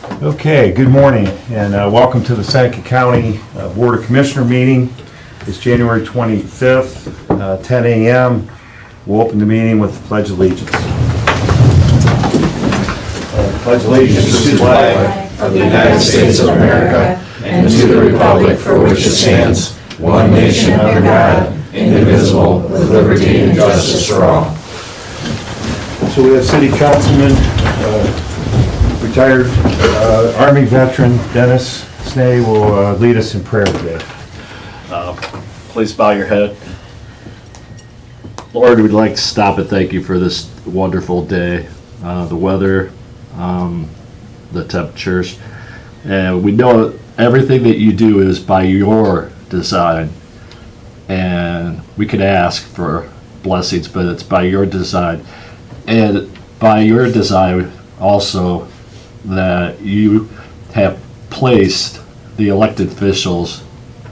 Okay, good morning, and welcome to the Seneca County Board of Commissioner meeting. It's January 25th, 10 a.m. We'll open the meeting with the Pledge of Allegiance. Pledge allegiance to the flag of the United States of America and to the republic for which it stands, one nation under God, indivisible, with liberty and justice for all. So we have City Councilman, retired Army veteran Dennis Snee will lead us in prayer today. Please bow your head. Lord, we'd like to stop and thank you for this wonderful day, the weather, the temperatures, and we know everything that you do is by your design, and we could ask for blessings, but it's by your design, and by your design also that you have placed the elected officials,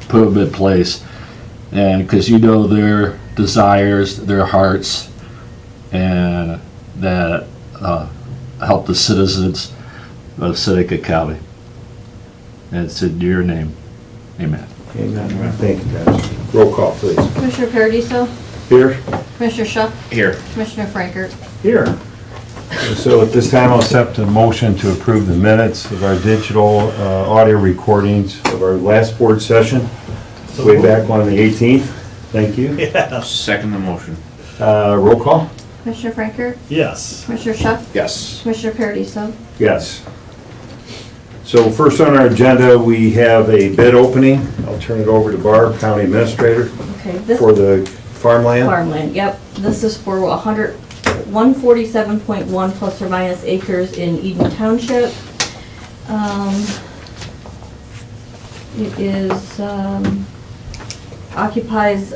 put them in place, and because you know their desires, their hearts, and that help the citizens of Seneca County. And it's in your name. Amen. Amen. Thank you, guys. Roll call, please. Commissioner Paradiso, Here. Commissioner Schuck, Here. Commissioner Frankert. Here. So at this time, I'll accept a motion to approve the minutes of our digital audio recordings of our last board session, way back on the 18th. Thank you. Second the motion. Roll call? Commissioner Frankert, Yes. Commissioner Schuck, Yes. Commissioner Paradiso. Yes. So first on our agenda, we have a bid opening. I'll turn it over to Barb, County Administrator, Okay, this for the farmland. farmland, yep, this is for 147.1 plus or minus acres in Eden Township. It is, occupies,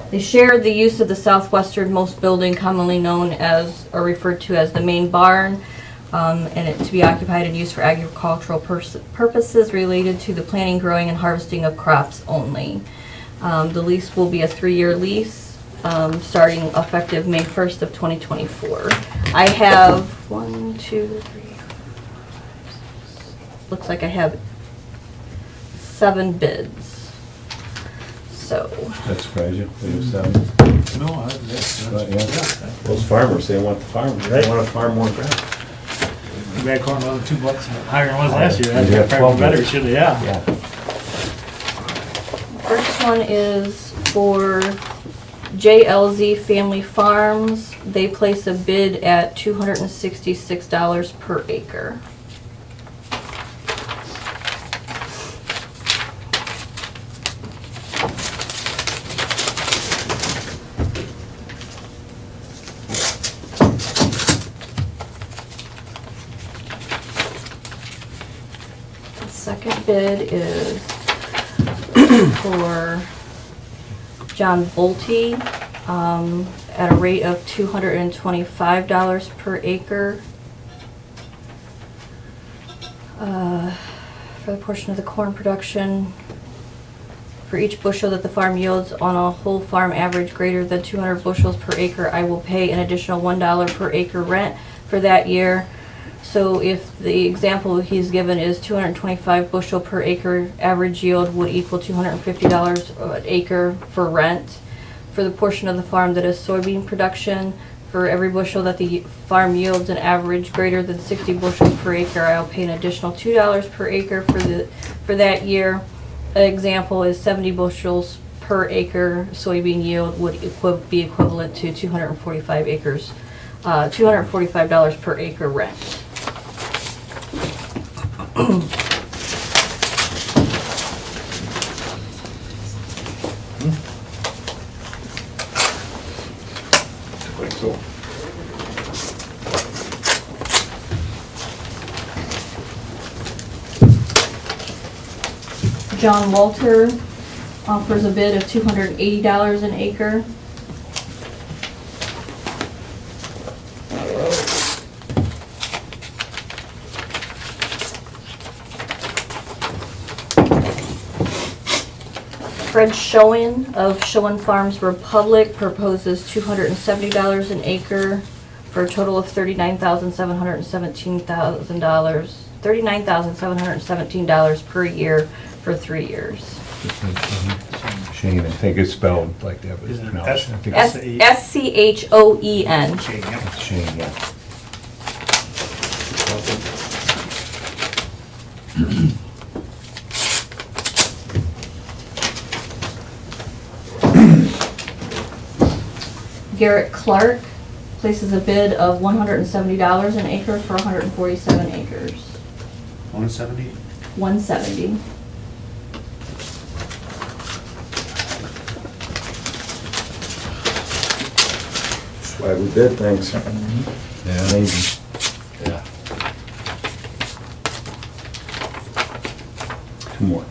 they share the use of the southwesternmost building commonly known as, or referred to as the main barn, and it to be occupied and used for agricultural purposes related to the planting, growing, and harvesting of crops only. The lease will be a 3-year lease, starting effective May 1st of 2024. I have 1, 2, 3, 4, 5, 6, looks like I have 7 bids. So, That surprised you? We have 7. No, But, yeah. Those farmers, they want the farmers. They want to farm more grass. you got corn another $2 higher than it was last year. That's Yeah, probably better, 12. should have, yeah. Yeah. first one is for JLZ Family Farms. They place a bid at $266 per acre. The second bid is for John Bolte, at a rate of $225 per acre. For the portion of the corn production, for each bushel that the farm yields on a whole farm average greater than 200 bushels per acre, I will pay an additional $1 per acre rent for that year. So if the example he's given is 225 bushel per acre, average yield would equal $250 an acre for rent. For the portion of the farm that is soybean production, for every bushel that the farm yields an average greater than 60 bushels per acre, I'll pay an additional $2 per acre for that year. An example is 70 bushels per acre soybean yield would be equivalent to 245 acres, $245 per acre rent. John Walter offers a bid of $280 an acre. Fred Schoen of Schoen Farms Republic proposes $270 an acre for a total of $39,717 per year for 3 years. Shane, I think it's spelled like that, but it's Isn't it pronounced. I think S- it's SCHOEN. Okay, yep. Shane, yeah. Garrett Clark places a bid of $170 an acre for 147 acres. 170? 170. That's why we did things. Yeah. Amazing. Yeah. Two more.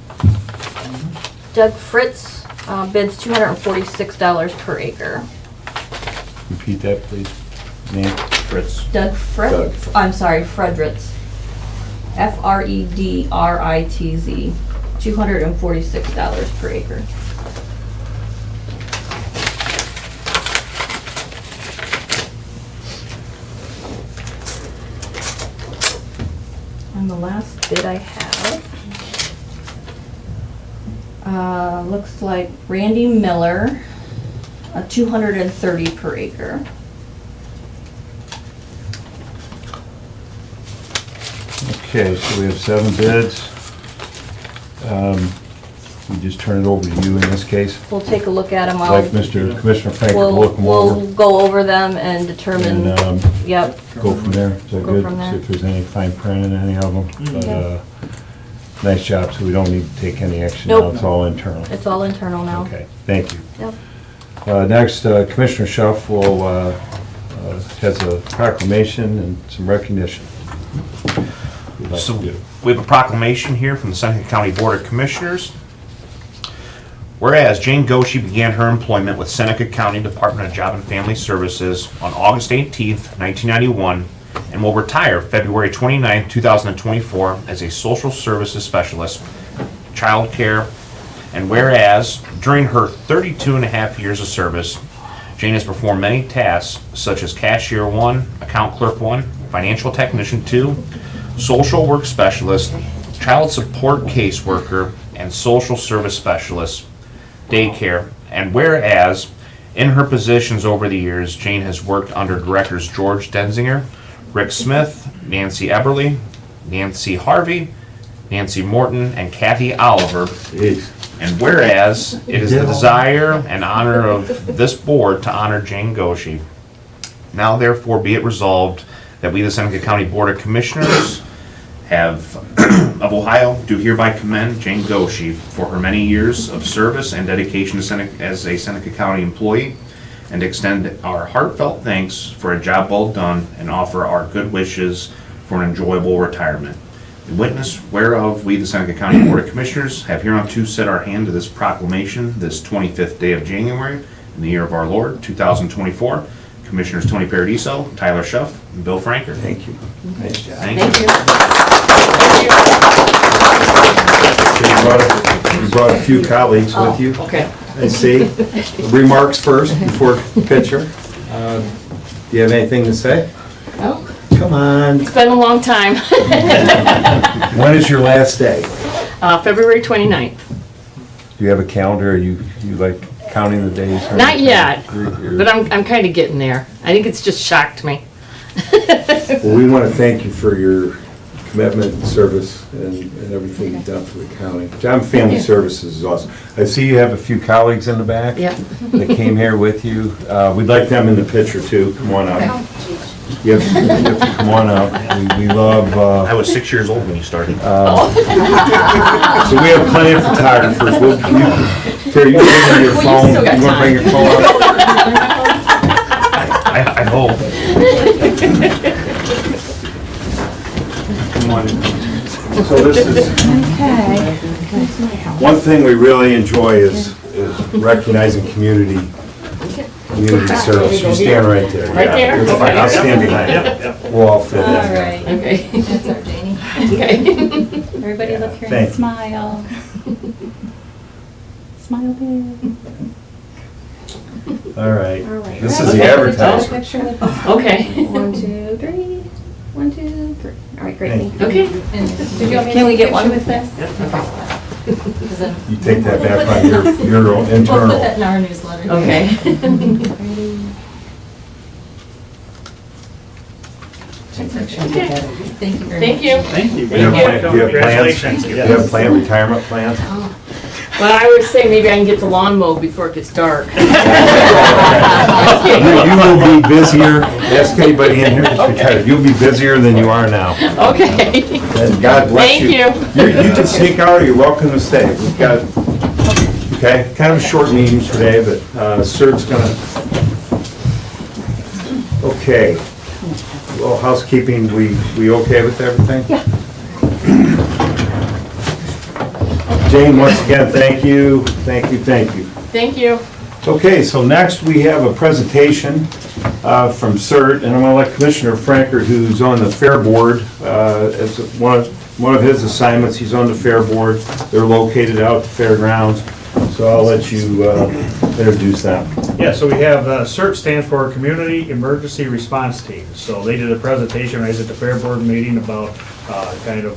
Doug Fritz bids $246 per acre. Repeat that, please. Name? Fritz. Doug Fritz? Doug. I'm sorry, Fredritz. Fredritz, $246 per acre. And the last bid I have, looks like Randy Miller, 230 per acre. Okay, so we have 7 bids. We just turn it over to you in this case. We'll take a look at them. Like Mr. Commissioner Frank will look them We'll over go over them and determine, and yep, go from there. Is that Go good? from there. See if there's any fine print in any of them. But Okay. nice job, so we don't need to take any action Nope. now. It's all internal. it's all internal now. Okay, thank you. Yep. Next, Commissioner Schuff will, has a proclamation and some recognition. We'd like to So do. we have a proclamation here from the Seneca County Board of Commissioners. Whereas Jane Goshi began her employment with Seneca County Department of Job and Family Services on August 18th, 1991, and will retire February 29th, 2024 as a social services specialist, child care. And whereas during her 32 and a half years of service, Jane has performed many tasks such as cashier 1, account clerk 1, financial technician 2, social work specialist, child support caseworker, and social service specialist, daycare. And whereas in her positions over the years, Jane has worked under directors George Denzinger, Rick Smith, Nancy Eberly, Nancy Harvey, Nancy Morton, and Kathy Oliver. Jeez. And whereas it is the desire and honor of this board to honor Jane Goshi, now therefore be it resolved that we, the Seneca County Board of Commissioners of Ohio, do hereby commend Jane Goshi for her many years of service and dedication to Seneca, as a Seneca County employee, and extend our heartfelt thanks for a job well done and offer our good wishes for an enjoyable retirement. In witness whereof, we, the Seneca County Board of Commissioners, have hereunto set our hand to this proclamation this 25th day of January in the year of our Lord, 2024. Commissioners Tony Paradiso, Tyler Schuff, and Bill Franker. Thank you. Nice job. Thank you. You brought a few colleagues with you. Okay. I see. Remarks first before picture. Do you have anything to say? Oh, Come on. it's been a long time. When is your last day? February 29th. Do you have a calendar? Are you like counting the days? or Not anything? yet, You're- but I'm kind of getting there. I think it's just shocked me. Well, we want to thank you for your commitment and service and everything you've done for the county. Job and Family Services is awesome. I see you have a few colleagues in the back. Yeah. That came here with you. We'd like them in the picture too. Come on up. You have to come on up. We love, I was 6 years old when you started. so we have plenty of photographers. Here, you can bring your Well, you phone. still got You want to bring your phone up? I hope. Come on. So this is, one thing we really enjoy is recognizing community service. You stand right there. Right Yeah, there? you're fine. Okay. I'll stand behind you. We'll all fit in. All right, Okay. that's our Janie. Okay. Everybody look here and Thank you. smile. Smile big. All right. All right. This is Okay. the Take a advertisement. picture with us. Okay. 1, 2, 3. 1, 2, 3. All right, great. Thank you. Okay. Did you want me Can to we take a get one? picture with this? You take that back on your own We'll put internal. that in our newsletter. Okay. Thank you very much. Thank you. Thank you. Do you have plans? Congratulations. Do you have planned retirement plans? Well, I would say maybe I can get the lawn mowed before it gets dark. You will be busier, ask anybody in here that's retired, you'll be busier than you are now. Okay. And God bless Thank you. you. You can sneak out or you're welcome to stay. We've got, okay, kind of a short meeting today, but Sert's gonna, okay. Well, housekeeping, we okay with everything? Yeah. Jane, once again, thank you, thank you, thank you. Thank you. Okay, so next we have a presentation from CERT, and I'm going to let Commissioner Franker, who's on the Fair Board, as one of his assignments, he's on the Fair Board. They're located out at the fairgrounds, so I'll let you introduce them. Yeah, so we have, CERT stands for Community Emergency Response Team. So they did a presentation right at the Fair Board meeting about kind of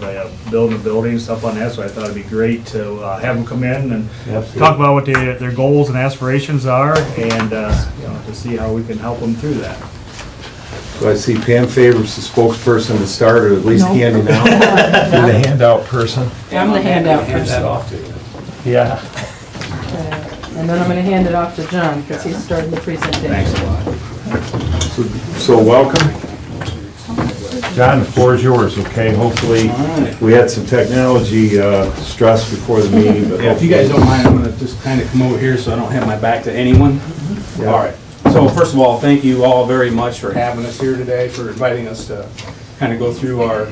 building a building and stuff on that, so I thought it'd be great to have them come in and Absolutely. talk about what their goals and aspirations are, and, to see how we can help them through that. So I see Pam Favors, the spokesperson to start, or at least handing out. You're the handout person. I'm the handout Hand that person. off to you. Yeah. And then I'm gonna hand it off to John, because he's starting the presentation. Thanks a lot. So welcome. John, the floor is yours, okay? Hopefully, we had some technology stress before the meeting, but. Yeah, if you guys don't mind, I'm gonna just kind of come over here so I don't have my back to anyone. Yeah. All right. So first of all, thank you all very much for having us here today, for inviting us to kind of go through our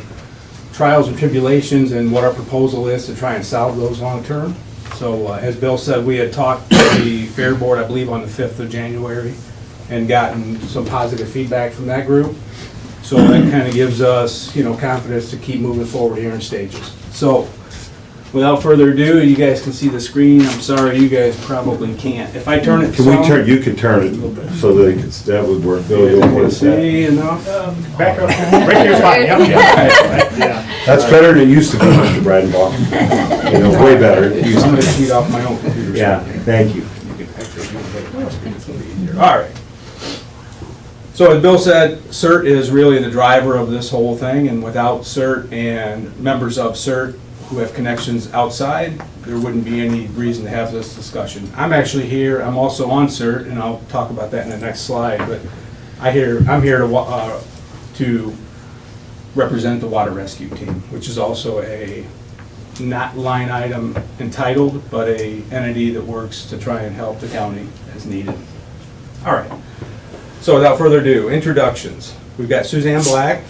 trials and tribulations and what our proposal is to try and solve those long-term. So as Bill said, we had talked to the Fair Board, I believe, on the 5th of January, and gotten some positive feedback from that group. So that kind of gives us, confidence to keep moving forward here in stages. So, without further ado, you guys can see the screen. I'm sorry, you guys probably can't. If I turn it Can some, we turn, you could turn it so that would work. Bill, you you okay can with that? see enough. Back up, right there's fine, yep, yeah. That's better than it used to be, Mr. Breidenbach. Way better. It used I'm to gonna cheat off my own computer. be. Yeah, thank you. You can actually do it. It's gonna be easier. All right. So as Bill said, CERT is really the driver of this whole thing, and without CERT and members of CERT who have connections outside, there wouldn't be any reason to have this discussion. I'm actually here, I'm also on CERT, and I'll talk about that in the next slide, but I'm here to represent the water rescue team, which is also a not line item entitled, but a entity that works to try and help the county as needed. All right. So without further ado, introductions. We've got Suzanne Black.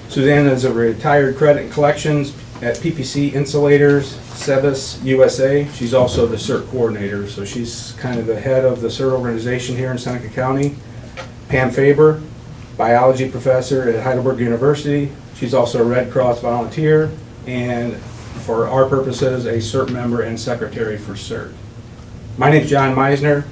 Suzanne is a retired credit and collections at PPC Insulators, Sebis USA. She's also the CERT coordinator, so she's kind of the head of the CERT organization here in Seneca County. Pam Faber, biology professor at Heidelberg University. She's also a Red Cross volunteer, and for our purposes, a CERT member and secretary for CERT. My name's John Meisner.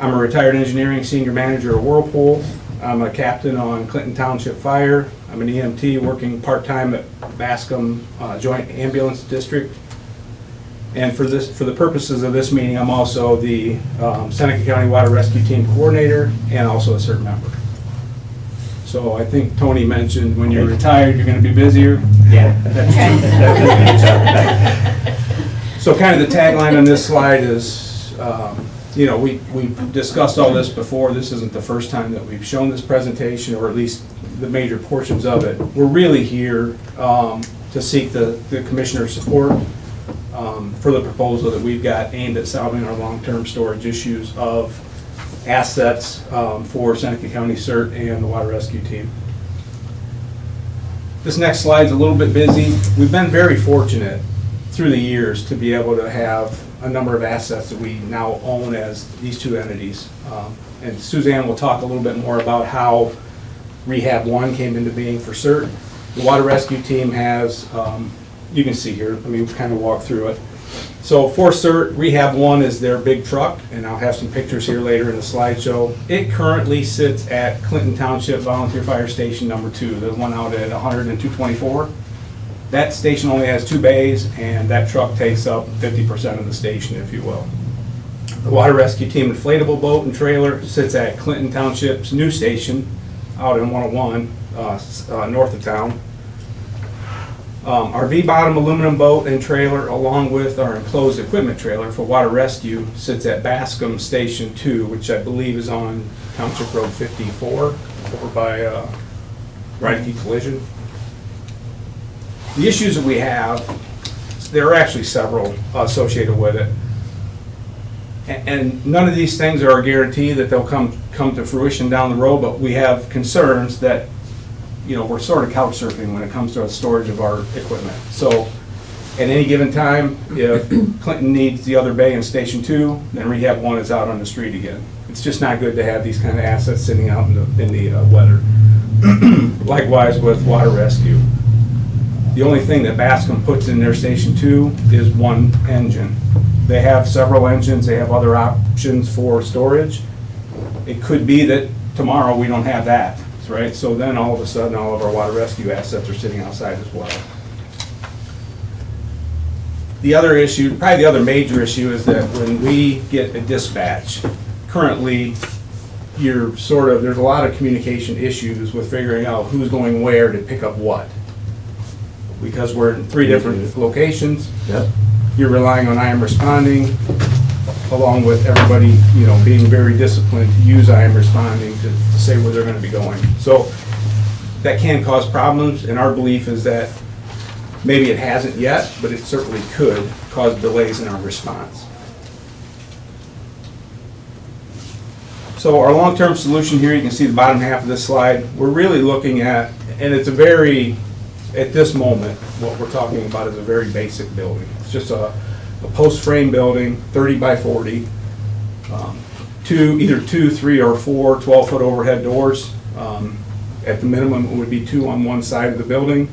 I'm a retired engineering senior manager at Whirlpool. I'm a captain on Clinton Township Fire. I'm an EMT working part-time at Bascom Joint Ambulance District. And for the purposes of this meeting, I'm also the Seneca County Water Rescue Team Coordinator and also a CERT member. So I think Tony mentioned when you're retired, you're going to be busier. Yeah, that's true. So kind of the tagline on this slide is, we've discussed all this before. This isn't the first time that we've shown this presentation, or at least the major portions of it. We're really here to seek the commissioner's support for the proposal that we've got aimed at solving our long-term storage issues of assets for Seneca County CERT and the water rescue team. This next slide's a little bit busy. We've been very fortunate through the years to be able to have a number of assets that we now own as these two entities. And Suzanne will talk a little bit more about how Rehab 1 came into being for CERT. The water rescue team has, you can see here, let me kind of walk through it. So for CERT, Rehab 1 is their big truck, and I'll have some pictures here later in the slideshow. It currently sits at Clinton Township Volunteer Fire Station number 2, the one out at 100 and 224. That station only has 2 bays, and that truck takes up 50% of the station, if you will. The Water Rescue Team inflatable boat and trailer sits at Clinton Township's new station out in 101, north of town. Our V-bottom aluminum boat and trailer, along with our enclosed equipment trailer for water rescue, sits at Bascom Station 2, which I believe is on Township Road 54, over by Reineke Collision. The issues that we have, there are actually several associated with it. And none of these things are a guarantee that they'll come to fruition down the road, but we have concerns that, you know, we're sort of couch surfing when it comes to the storage of our equipment. So at any given time, if Clinton needs the other bay in Station 2, then Rehab 1 is out on the street again. It's just not good to have these kind of assets sitting out in the weather. Likewise with water rescue. The only thing that Bascom puts in their Station 2 is 1 engine. They have several engines, they have other options for storage. It could be that tomorrow we don't have that. Right, so then all of a sudden, all of our water rescue assets are sitting outside as well. The other issue, probably the other major issue, is that when we get a dispatch, currently, there's a lot of communication issues with figuring out who's going where to pick up what. Because we're in 3 different locations, Yep. you're relying on IM responding, along with everybody, you know, being very disciplined to use IM responding to say where they're going to be going. So that can cause problems, and our belief is that maybe it hasn't yet, but it certainly could cause delays in our response. So our long-term solution here, you can see the bottom half of this slide, we're really looking at, and it's a very, at this moment, what we're talking about is a very basic building. It's just a post frame building, 30 by 40, either 2, 3, or 4 12-foot overhead doors. At the minimum, it would be 2 on one side of the building,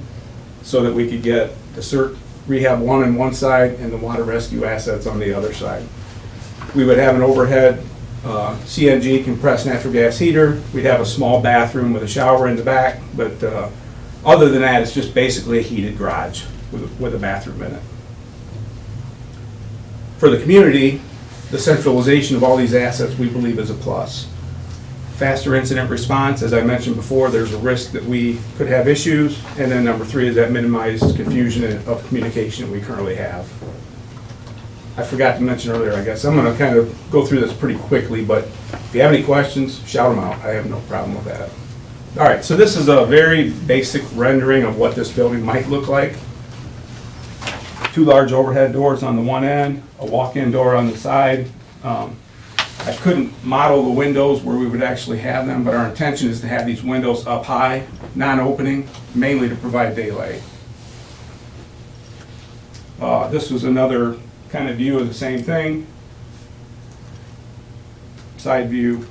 so that we could get the CERT Rehab 1 on one side and the water rescue assets on the other side. We would have an overhead CNG compressed natural gas heater. We'd have a small bathroom with a shower in the back, but other than that, it's just basically a heated garage with a bathroom in it. For the community, the centralization of all these assets we believe is a plus. Faster incident response, as I mentioned before, there's a risk that we could have issues, and then number 3 is that minimized confusion of communication that we currently have. I forgot to mention earlier, I guess, I'm going to kind of go through this pretty quickly, but if you have any questions, shout them out. I have no problem with that. All right, so this is a very basic rendering of what this building might look like. 2 large overhead doors on the one end, a walk-in door on the side. I couldn't model the windows where we would actually have them, but our intention is to have these windows up high, non-opening, mainly to provide daylight. This was another kind of view of the same thing. Side view,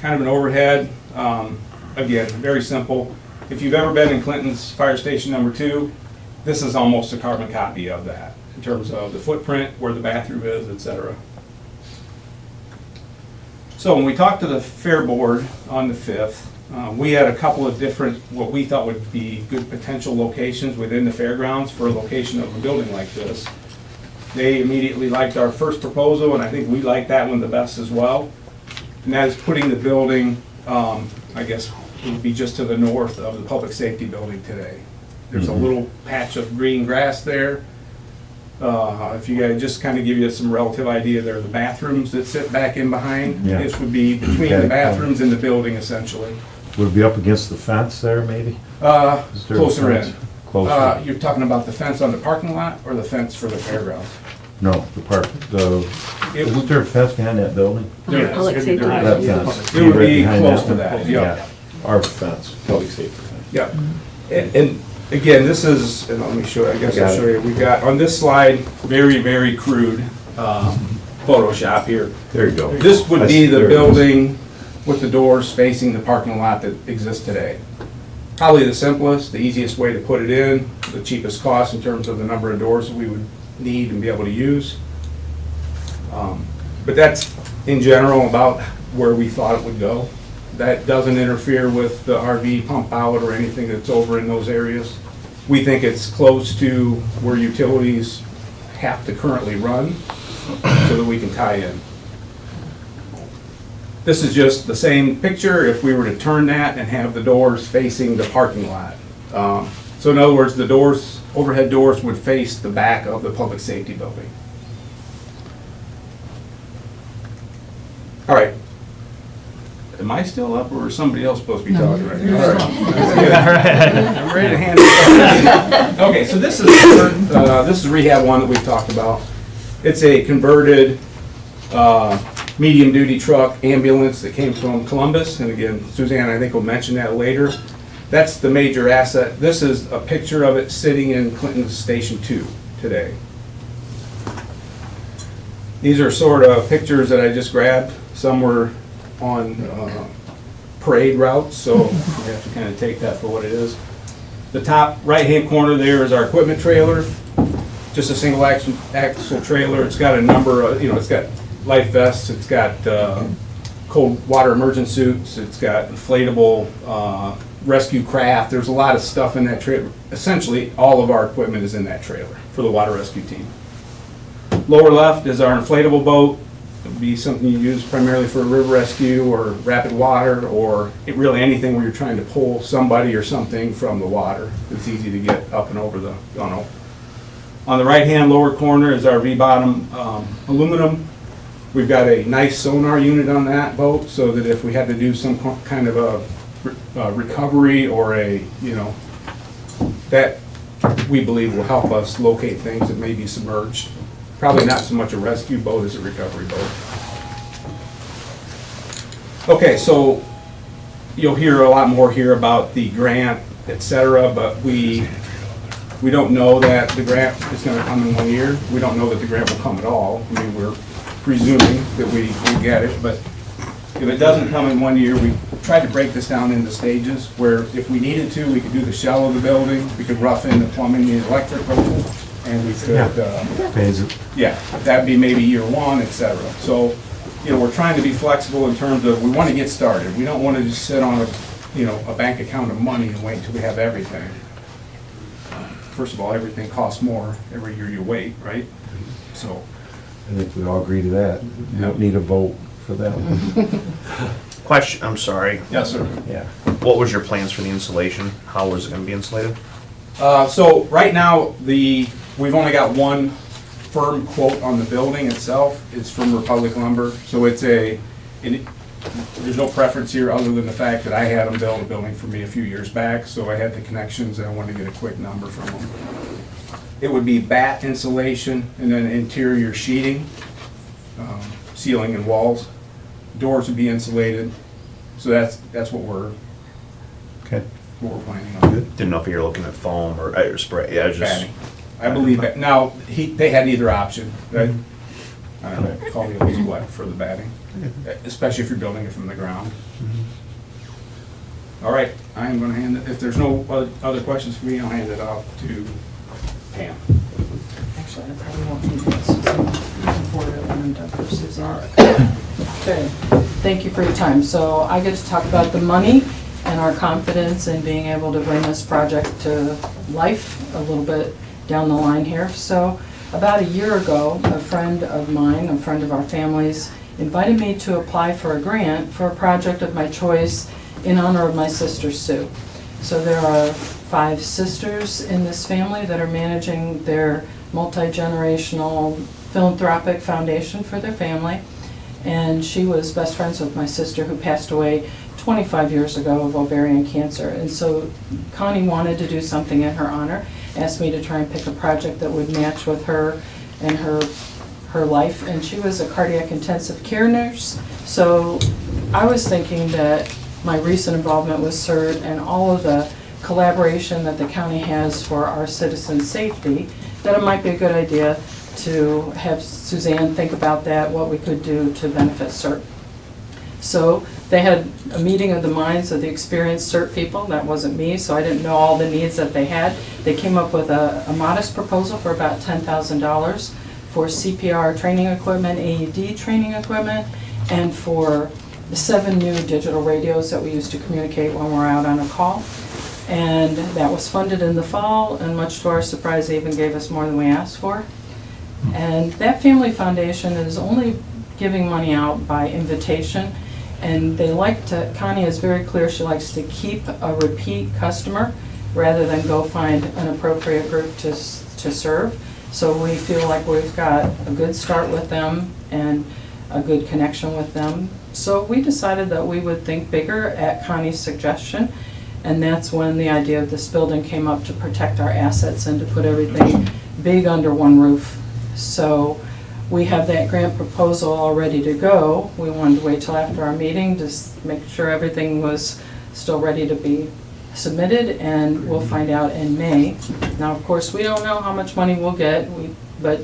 kind of an overhead. Again, very simple. If you've ever been in Clinton's Fire Station number 2, this is almost a carbon copy of that in terms of the footprint, where the bathroom is, etc. So when we talked to the Fair Board on the 5th, we had a couple of different, what we thought would be good potential locations within the fairgrounds for a location of a building like this. They immediately liked our first proposal, and I think we like that one the best as well. And that is putting the building, I guess it would be just to the north of the public safety building today. There's a little patch of green grass there. If you guys just kind of give you some relative idea, there are the bathrooms that sit back in behind. Yeah. This would be between the bathrooms and the building essentially. Would it be up against the fence there, maybe? Is there a Closer fence? in. Closer? You're talking about the fence on the parking lot or the fence for the fairgrounds? No, isn't there a fence behind that building? There Public is. safety. That fence. It would Right be behind close to that, yeah. Our fence, public safety fence. Yeah, and again, this is, and let me show you, I guess I got I'll show you, we've got, on this slide, very, very crude Photoshop here. There you go. This would I be see, the there it is. building with the doors facing the parking lot that exists today. Probably the simplest, the easiest way to put it in, the cheapest cost in terms of the number of doors that we need and be able to use. But that's in general about where we thought it would go. That doesn't interfere with the RV pump out or anything that's over in those areas. We think it's close to where utilities have to currently run so that we can tie in. This is just the same picture if we were to turn that and have the doors facing the parking lot. So in other words, the doors, overhead doors would face the back of the public safety building. All right. Am I still up or is somebody else supposed to be talking right now? All right. I'm ready to hand it over. Okay, so this is rehab one that we've talked about. It's a converted medium-duty truck ambulance that came from Columbus. And again, Suzanne, I think will mention that later. That's the major asset. This is a picture of it sitting in Clinton's Station 2 today. These are sort of pictures that I just grabbed. Some were on parade routes, so you have to kind of take that for what it is. The top right-hand corner there is our equipment trailer. Just a single axle trailer. It's got a number of, it's got life vests, it's got cold water immersion suits, it's got inflatable rescue craft. There's a lot of stuff in that trailer. Essentially, all of our equipment is in that trailer for the water rescue team. Lower left is our inflatable boat. It would be something you use primarily for river rescue or rapid water or really anything where you're trying to pull somebody or something from the water. It's easy to get up and over the gunnel. On the right-hand lower corner is our V-bottom aluminum. We've got a nice sonar unit on that boat so that if we had to do some kind of a recovery or that we believe will help us locate things that may be submerged. Probably not so much a rescue boat as a recovery boat. Okay, so you'll hear a lot more here about the grant, etc., but we don't know that the grant is going to come in 1 year. We don't know that the grant will come at all. I mean, we're presuming that we will get it, but if it doesn't come in 1 year, we tried to break this down into stages where if we needed to, we could do the shell of the building, we could rough in the plumbing, the electrical, and we could, that'd be maybe year one, etc. So, we're trying to be flexible in terms of we want to get started. We don't want to just sit on a bank account of money and wait until we have everything. First of all, everything costs more every year you wait, right? So, I think we all agree to that. You don't need a vote for that one. Question, I'm sorry. Yes, sir. Yeah. What was your plans for the insulation? How was it going to be insulated? So right now, we've only got one firm quote on the building itself. It's from Republic Lumber. So there's no preference here other than the fact that I had them build a building for me a few years back. So I had the connections and I wanted to get a quick number from them. It would be batt insulation and then interior sheeting, ceiling and walls. Doors would be insulated. So that's what we're planning on. Didn't know if you were looking at foam or spray. Yeah, just Batting. I believe that. Now, they had either option. I don't know, call the old wet for the batting, especially if you're building it from the ground. All right, I am going to hand it, if there's no other questions for me, I'll hand it off to Pam. Actually, I probably won't need this. So you can forward it when I'm done for Suzanne. Okay, thank you for your time. So I get to talk about the money and our confidence in being able to bring this project to life a little bit down the line here. So about a year ago, a friend of mine, a friend of our family's, invited me to apply for a grant for a project of my choice in honor of my sister Sue. So there are 5 sisters in this family that are managing their multi-generational philanthropic foundation for their family. And she was best friends with my sister who passed away 25 years ago of ovarian cancer. And so Connie wanted to do something in her honor, asked me to try and pick a project that would match with her and her life. And she was a cardiac intensive care nurse. So I was thinking that my recent involvement with CERT and all of the collaboration that the county has for our citizen safety, that it might be a good idea to have Suzanne think about that, what we could do to benefit CERT. So They had a meeting of the minds of the experienced CERT people. That wasn't me, so I didn't know all the needs that they had. They came up with a modest proposal for about $10,000 for CPR training equipment, AED training equipment, and for the 7 new digital radios that we use to communicate when we're out on a call. And that was funded in the fall, and much to our surprise, they even gave us more than we asked for. And that family foundation is only giving money out by invitation, and they like to, Connie is very clear, she likes to keep a repeat customer rather than go find an appropriate group to serve. So we feel like we've got a good start with them and a good connection with them. So we decided that we would think bigger at Connie's suggestion, and that's when the idea of this building came up, to protect our assets and to put everything big under one roof. So we have that grant proposal all ready to go. We wanted to wait till after our meeting to make sure everything was still ready to be submitted, and we'll find out in May. Now, of course, we don't know how much money we'll get, but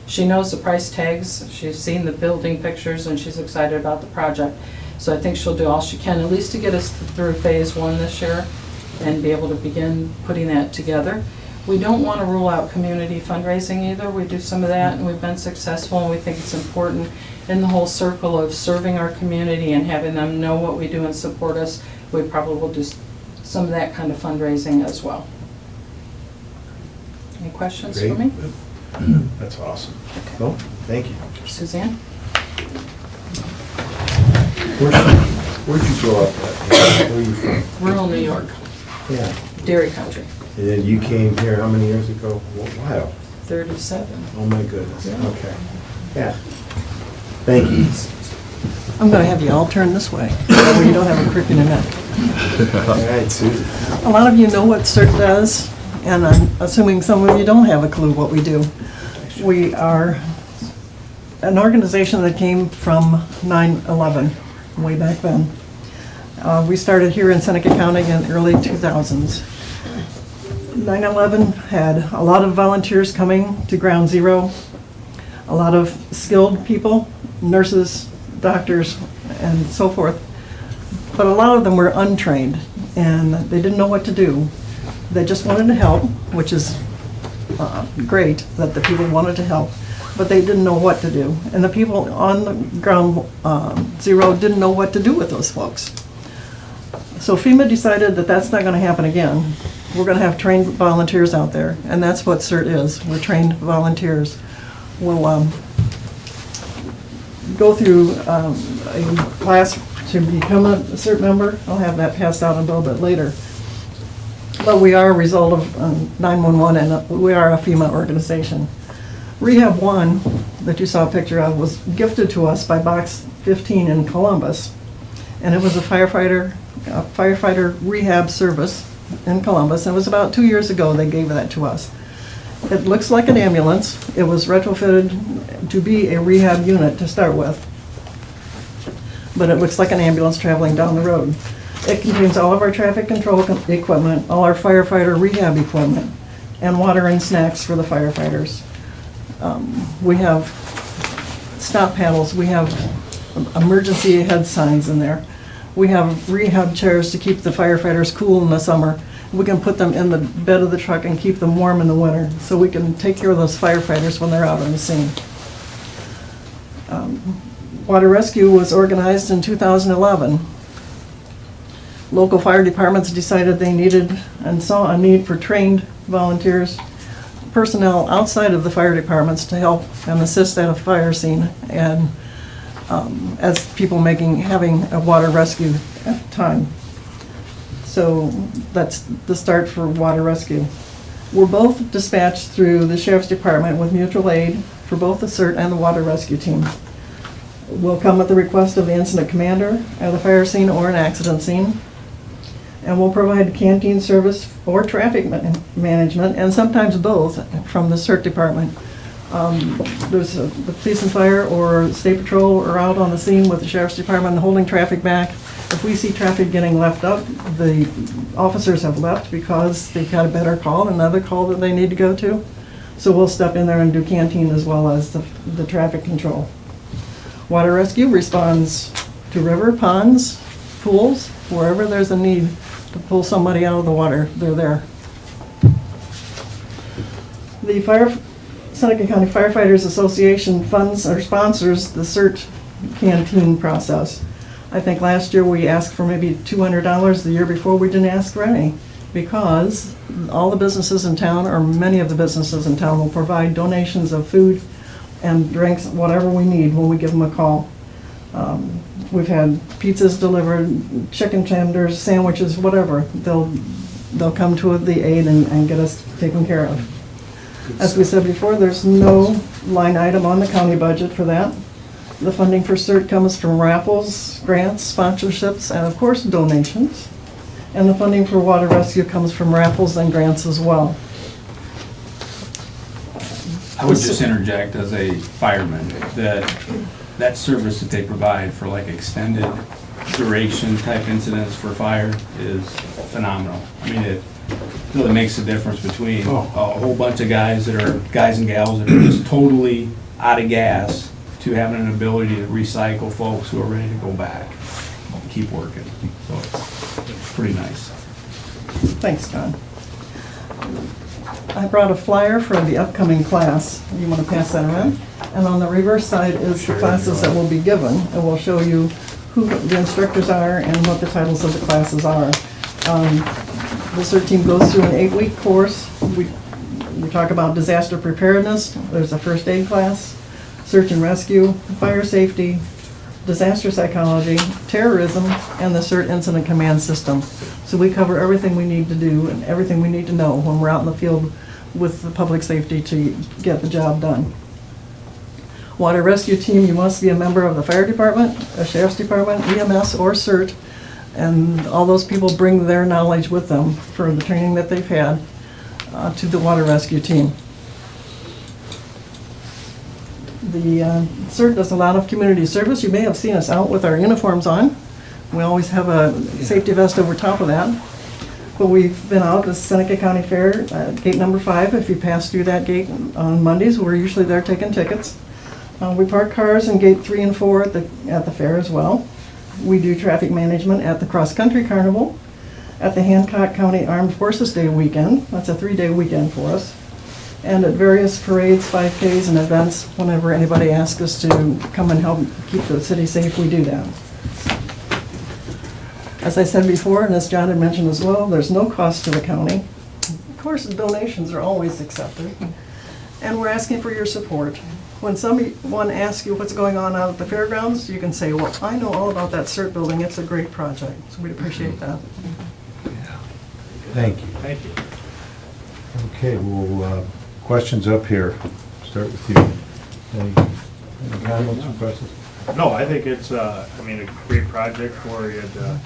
she knows the price tags, she's seen the building pictures, and she's excited about the project. So I think she'll do all she can, at least to get us through phase 1 this year and be able to begin putting that together. We don't want to rule out community fundraising either. We do some of that, and we've been successful, and we think it's important in the whole circle of serving our community and having them know what we do and support us. We probably will do some of that kind of fundraising as well. Any questions for me? That's awesome. Well, thank you. Suzanne? Where'd you grow up at? Where are you from? Rural New York, Yeah. dairy country, And then you came here how many years ago? Wow. 37. Oh, my goodness. Yeah. Okay. Yeah. Thank you. I'm going to have you all turn this way, that way you don't have a crook in your neck. All right, Susan. A lot of you know what CERT does, and I'm assuming some of you don't have a clue what we do. We are an organization that came from 9/11, way back then. We started here in Seneca County in early 2000s. 9/11 had a lot of volunteers coming to Ground Zero, a lot of skilled people, nurses, doctors, and so forth. But a lot of them were untrained, and they didn't know what to do. They just wanted to help, which is great that the people wanted to help, but they didn't know what to do. And the people on the Ground Zero didn't know what to do with those folks. So FEMA decided that that's not going to happen again. We're going to have trained volunteers out there, and that's what CERT is. We're trained volunteers. We'll go through a class to become a CERT member. I'll have that passed out a little bit later. But we are a result of 911, and we are a FEMA organization. Rehab 1, that you saw a picture of, was gifted to us by Box 15 in Columbus. And it was a firefighter rehab service in Columbus. And it was about 2 years ago they gave that to us. It looks like an ambulance. It was retrofitted to be a rehab unit to start with. But it looks like an ambulance traveling down the road. It contains all of our traffic control equipment, all our firefighter rehab equipment, and water and snacks for the firefighters. We have stop paddles, we have emergency ahead signs in there. We have rehab chairs to keep the firefighters cool in the summer. We can put them in the bed of the truck and keep them warm in the winter, so we can take care of those firefighters when they're out on the scene. Water rescue was organized in 2011. Local fire departments decided they needed and saw a need for trained volunteers, personnel outside of the fire departments to help and assist at a fire scene, and as people having a water rescue at the time. So that's the start for water rescue. We're both dispatched through the Sheriff's Department with mutual aid for both the CERT and the water rescue team. We'll come at the request of the incident commander at the fire scene or an accident scene. And we'll provide canteen service or traffic management, and sometimes both, from the CERT department. There's the police and fire or state patrol are out on the scene with the Sheriff's Department holding traffic back. If we see traffic getting left up, the officers have left because they've got a better call, another call that they need to go to. So we'll step in there and do canteen as well as the traffic control. Water rescue responds to river, ponds, pools, wherever there's a need to pull somebody out of the water, they're there. The Seneca County Firefighters Association funds or sponsors the CERT canteen process. I think last year we asked for maybe $200. The year before, we didn't ask for any, because all the businesses in town, or many of the businesses in town, will provide donations of food and drinks, whatever we need, when we give them a call. We've had pizzas delivered, chicken tenders, sandwiches, whatever. They'll come to the aid and get us taken care of. As we said before, there's no line item on the county budget for that. The funding for CERT comes from raffles, grants, sponsorships, and of course donations. And the funding for water rescue comes from raffles and grants as well. I would just interject as a fireman that service that they provide for like extended duration type incidents for fire is phenomenal. I mean, it really makes a difference between a whole bunch of guys that are guys and gals that are just totally out of gas to having an ability to recycle folks who are ready to go back and keep working. So it's pretty nice. Thanks, John. I brought a flyer for the upcoming class. You want to pass that around? And on the reverse side is the classes that will be given, and we'll show you who the instructors are and what the titles of the classes are. The CERT team goes through an 8-week course. We talk about disaster preparedness. There's a first aid class, search and rescue, fire safety, disaster psychology, terrorism, and the CERT incident command system. So we cover everything we need to do and everything we need to know when we're out in the field with the public safety to get the job done. Water rescue team, you must be a member of the fire department, a sheriff's department, EMS, or CERT, and all those people bring their knowledge with them for the training that they've had to the water rescue team. The CERT does a lot of community service. You may have seen us out with our uniforms on. We always have a safety vest over top of that. But we've been out at the Seneca County Fair, gate number 5. If you pass through that gate on Mondays, we're usually there taking tickets. We park cars in gate 3 and 4 at the fair as well. We do traffic management at the Cross Country Carnival, at the Hancock County Armed Forces Day weekend. That's a 3-day weekend for us. And at various parades, 5Ks, and events, whenever anybody asks us to come and help keep the city safe, we do that. As I said before, and as John had mentioned as well, there's no cost to the county. Of course, donations are always accepted, and we're asking for your support. When someone asks you what's going on out at the fairgrounds, you can say, well, I know all about that CERT building. It's a great project, so we'd appreciate that. Thank you. Thank you. Okay, well, questions up here. Start with you. Any comments or questions? No, I think it's, a great project for you to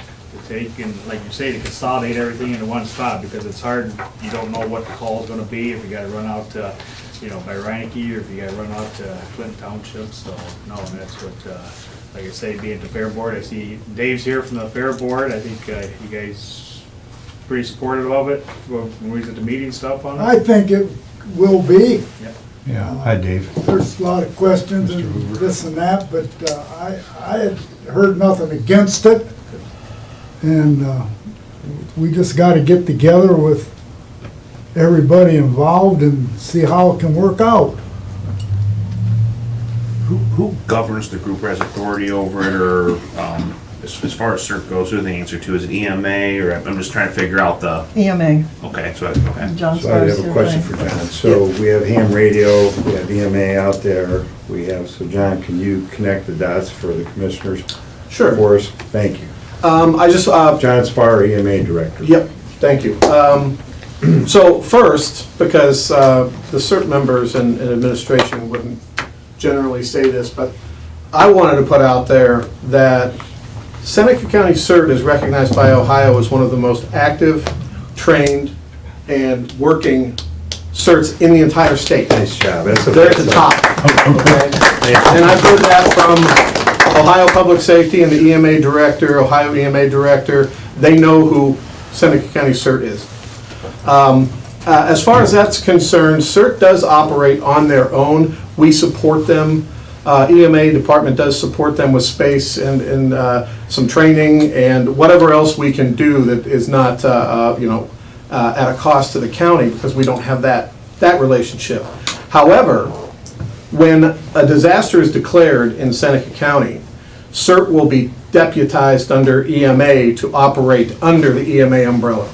take and, like you say, to consolidate everything into one spot, because it's hard, you don't know what the call's gonna be, if you gotta run out to, by Reineke, or if you gotta run out to Clinton Township, so, no, and that's what, like I say, being at the Fair Board, I see Dave's here from the Fair Board, I think, you guys pretty supportive of it, when we was at the meeting stuff on it? I think it will be. Yep. Yeah, hi, Dave. There's a lot of questions and this and that, but I had heard nothing against it. And we just got to get together with everybody involved and see how it can work out. Who governs the group, or has authority over it, or as far as CERT goes, who the answer to, is it EMA, or I'm just trying to figure out the, EMA, okay, so, John So I have Sparks a here question today. for John. So we have ham radio, we have EMA out there, so John, can you connect the dots for the commissioners? Sure. For us? Thank you. I just, John Spar, EMA Director. yep, thank you. So first, because the CERT members and administration wouldn't generally say this, but I wanted to put out there that Seneca County CERT is recognized by Ohio as one of the most active, trained, and working CERTs in the entire state. Nice job. They're at the top. Okay? And I've heard that from Ohio Public Safety and the EMA Director, Ohio EMA Director. They know who Seneca County CERT is. As far as that's concerned, CERT does operate on their own. We support them. EMA department does support them with space and some training, and whatever else we can do that is not, at a cost to the county, because we don't have that relationship. However, when a disaster is declared in Seneca County, CERT will be deputized under EMA to operate under the EMA umbrella.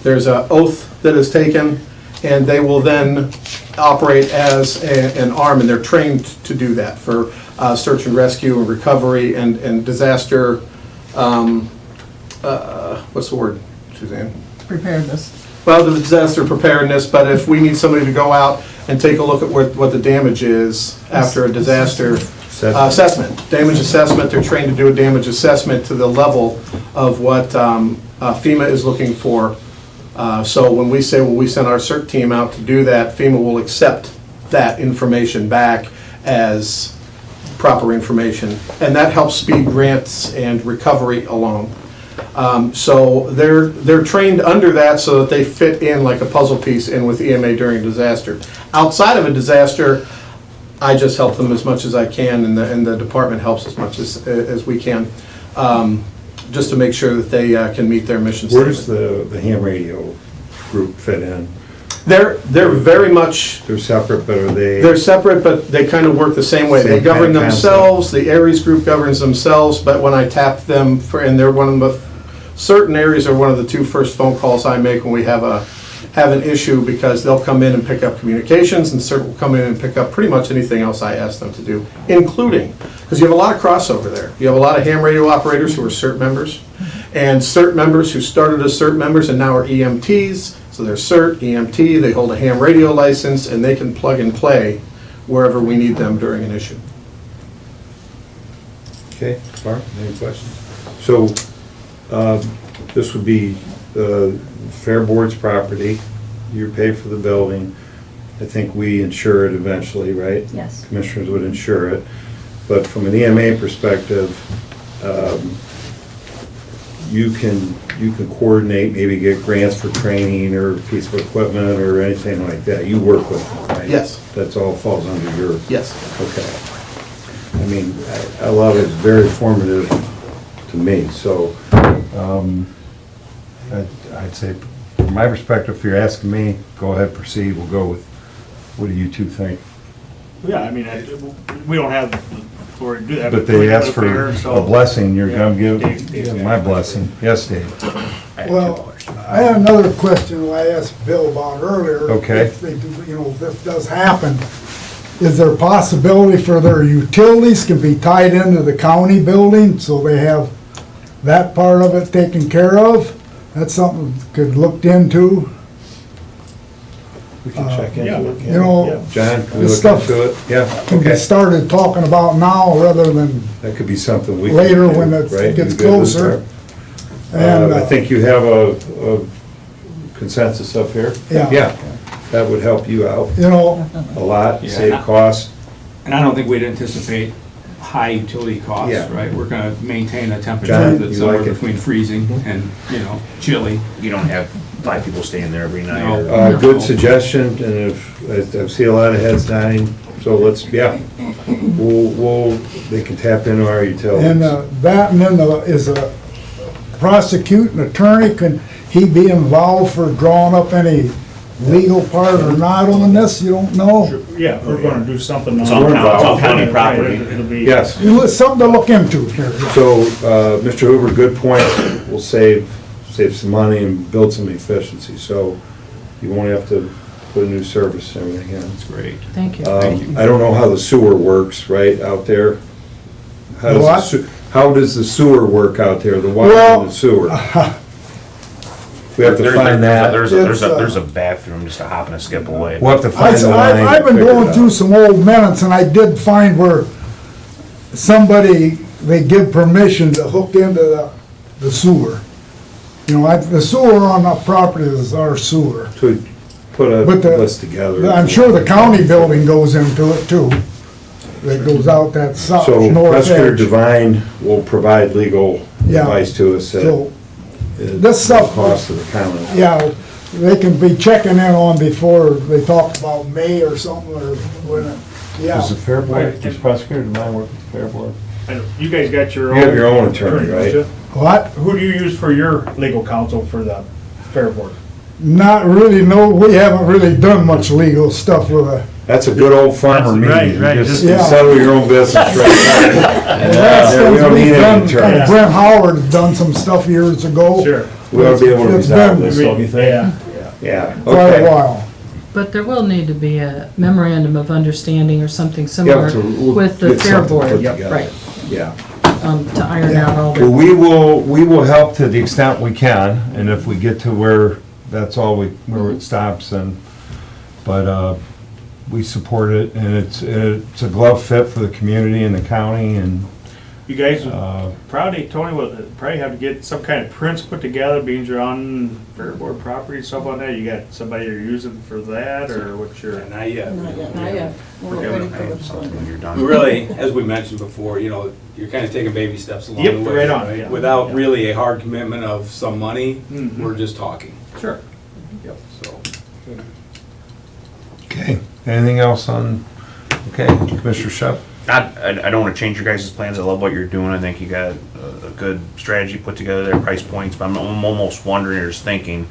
There's an oath that is taken, and they will then operate as an arm, and they're trained to do that for search and rescue and recovery and disaster, what's the word, Suzanne? Preparedness. Well, the disaster preparedness, but if we need somebody to go out and take a look at what the damage is after a disaster, assessment, damage assessment, they're trained to do a damage assessment to the level of what FEMA is looking for. So when we say, well, we send our CERT team out to do that, FEMA will accept that information back as proper information, and that helps speed grants and recovery along. So they're trained under that so that they fit in like a puzzle piece in with EMA during a disaster. Outside of a disaster, I just help them as much as I can, and the department helps as much as we can, just to make sure that they can meet their mission Where does statement. the ham radio group fit in? They're very much, They're separate, but are they? they're separate, but they kind of work the same way. They Same govern kind of concept. themselves, the Aries group governs themselves, but when I tap them and they're one of the, certain areas are one of the 2 first phone calls I make when we have an issue, because they'll come in and pick up communications, and CERT will come in and pick up pretty much anything else I ask them to do, including, because you have a lot of crossover there. You have a lot of ham radio operators who are CERT members, and CERT members who started as CERT members and now are EMTs. So they're CERT, EMT, they hold a ham radio license, and they can plug and play wherever we need them during an issue. Okay, Barb, any questions? So, this would be Fair Board's property, you pay for the building, I think we insure it eventually, right? Yes. Commissioners would insure it, but from an EMA perspective, you can coordinate, maybe get grants for training or a piece of equipment or anything like that, you work with them, right? Yes. That's all falls under your. Yes. Okay. I mean, I love it, it's very formative to me, so, I'd say, from my perspective, if you're asking me, go ahead, proceed, we'll go with, what do you two think? Yeah, I mean, we don't have the authority to do that. But they asked for Fair, so- a blessing, you're gonna Dave's give got my it. blessing. Yes, Dave? Well, I had another question I asked Bill about earlier. Okay. If they do, if this does happen, is there a possibility for their utilities can be tied into the county building, so they have that part of it taken care of? That's something could looked into, We can check into it. you know, John, can we this look stuff into it? Yeah, can be okay. started talking about now rather than That could be something we can later do, when it right? gets You good with closer. that? And, I think you have a consensus up here. Yeah. Yeah, that would help you out you know, a lot, Yeah. save costs. And I don't think we'd anticipate high utility costs, Yeah. right? We're gonna maintain a temperature John, that's you somewhere like it? between freezing and, chilly. You don't have 5 people staying there every night. No. or- Good suggestion, and I see a lot of heads nodding, so let's, yeah. They can tap into our utilities. and that, and then is a prosecuting attorney, can he be involved for drawing up any legal part or not on this, you don't know? Yeah, if we're gonna do something. It's all county- it's all county property. It'll be. Yes, You know, it's something to look into here. so, Mr. Hoover, good point, we'll save some money and build some efficiency, so you won't have to put a new service and everything in. That's great. Thank you. I don't know how the sewer works, right, out there? How does the What? how does the sewer work out there, the water Well, and the sewer? We have to find that. There's a It's, bathroom just a hop and a skip away. We'll have to find the line. I've been and figure going it through out. some old minutes, and I did find where somebody, they give permission to hook into the sewer. You know, the sewer on the property is our sewer. To put a But list together. I'm sure the county building goes into it too. That goes out that south, So north Prosecutor edge. Devine will provide legal Yeah. advice to us at So, the this stuff- cost of the county. yeah, they can be checking in on before they talk about May or something, or when, yeah. Does the Fair Board, does Prosecutor Devine work with the Fair Board? And you guys got your own. You have your own attorney, right? don't you? What? Who do you use for your legal counsel for the fair board? Not really, no, we haven't really done much legal stuff with a. That's a good old farmer That's meeting. right, You just Yeah. settle your own business right Last there. We things don't we've need any done, attorneys. Brent Howard has done some stuff years ago. Sure. We ought to be able to It's resolve been this, don't you think? Yeah. Yeah, Quite a okay. while. But there will need to be a memorandum of understanding or something Yeah, similar we'll with the get fair something put board, together. right, Yeah. to iron out all Well, the. we will help to the extent we can, and if we get to where that's all where it stops, then, but, we support it, and it's a glove fit for the community and the county, and, You guys would uh, probably, Tony, will probably have to get some kind of prints put together, being you're on fair board property and stuff like that. You got somebody you're using for that, or what's your? Not yet. Not yet. We're ready for this one. When you're We done. really, as we mentioned before, you know, you're kind of taking baby steps along Yep, the way. right on, yeah. Without Yeah. really a hard commitment of some money, Mhm. we're just talking, Sure. so. okay. Anything else on, okay, Commissioner Shep? I don't want to change your guys' plans. I love what you're doing. I think you got a good strategy put together there, price points, but I'm almost wondering or just thinking,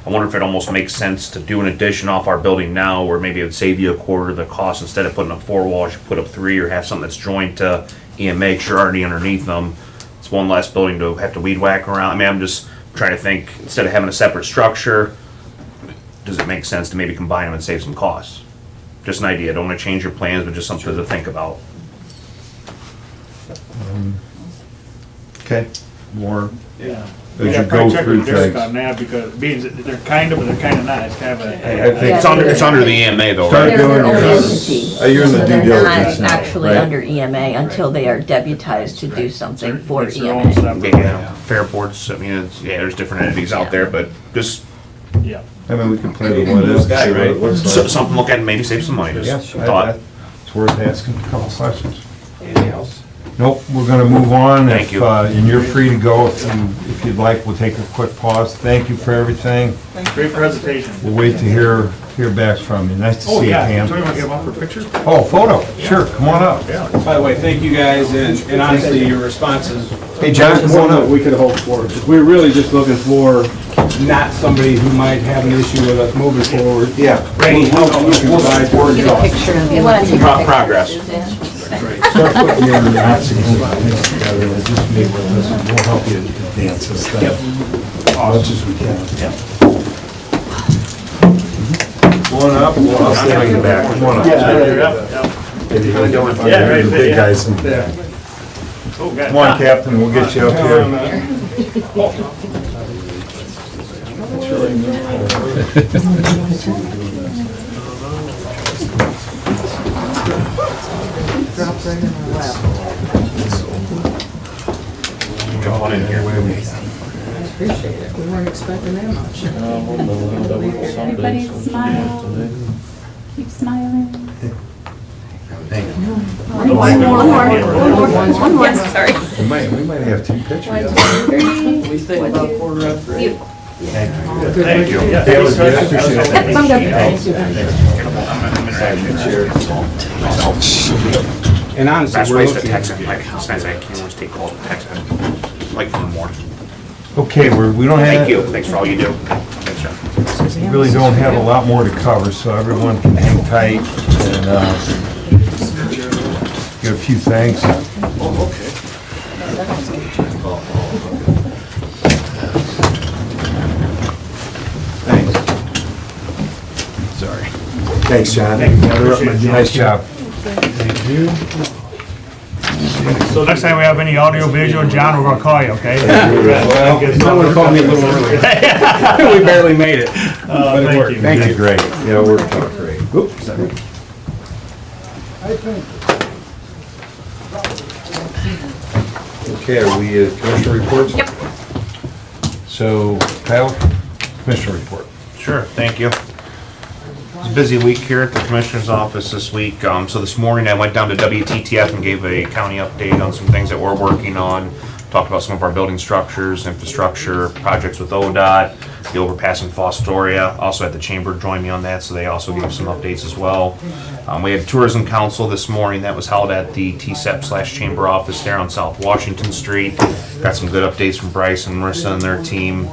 I wonder if it almost makes sense to do an addition off our building now, where maybe it would save you a quarter of the cost. Instead of putting up 4 walls, you put up 3, or have something that's joined to EMA, because you're already underneath them. It's one less building to have to weed whack around. I mean, I'm just trying to think, instead of having a separate structure, does it make sense to maybe combine them and save some costs? Just an idea. Don't want to change your plans, but just something to think about. Okay. More, Yeah. as Yeah, you probably go check through with Derek things. on that, because being that they're kind of, but they're kind of not. It's kind of I a. think It's under the EMA though, Start right? doing They're your, an entity. you're in the So due they're diligence not now, actually right? under EMA until they are deputized to do something for It's their own EMA. separate- Yeah, fair boards, I mean, it's, yeah, there's different entities out there, but just Yeah. I mean, we can play with what is, see what it looks like. something to look at and maybe save some money, Yeah, just thought. it's worth asking a couple questions. Anything else? Nope, we're gonna move on. Thank If, you. And you're free to go if you'd like. We'll take a quick pause. Thank you for everything. Great presentation. We'll wait to hear back from you. Nice to Oh, see you, yeah. Pam. So you want to get them up for pictures? Oh, photo, sure, come on up. Yeah. By the way, thank you guys, and honestly, your responses. Hey, John, come on up. We could hope for, because we're really just looking for not somebody who might have an issue with us moving forward. Yeah. Any help we can provide for you. They want to take a picture. Progress. Start putting your Nazis together, and just meet with us, we'll help you advance this thing as much as we can. Come on up, we'll have you back. Come on up. Yeah, right, The big yeah. guys. Yeah. Oh, God. Come on, Captain, we'll get you up here. Jump on in here. Appreciate it. We weren't expecting that much. Everybody smile. Keep smiling. One more. Yes, sorry. We might have 2 pictures. Three. We stayed about 3:15. Beautiful. Thank you. Yeah. That was good. I appreciate it. Yep, I'm good. And honestly, Best we're ways to looking. text him, like, sometimes I can't always take calls and text him, like from the morning. Okay, we don't have. Thank you, thanks for all you do. Thanks, John. We really don't have a lot more to cover, so everyone can hang tight and, get a few things. Thanks. Sorry. Thanks, John. Nice job. So next time we have any audio, visual, John, we're gonna call you, okay? Someone called me a little earlier. We barely made it. But it Thank worked. you. Thank You you. did great. Yeah, it worked out great. Oops. I think Okay, are we, commissioner reports? Yep. So, Kyle, commissioner report. Sure, thank you. It's a busy week here at the Commissioner's office this week. So this morning I went down to WTTF and gave a county update on some things that we're working on. Talked about some of our building structures, infrastructure, projects with ODOT. the overpass in Fostoria. Also had the chamber join me on that, so they also gave some updates as well. We had Tourism Council this morning that was held at the TSEP/chamber office there on South Washington Street. Got some good updates from Bryce and Marissa and their team.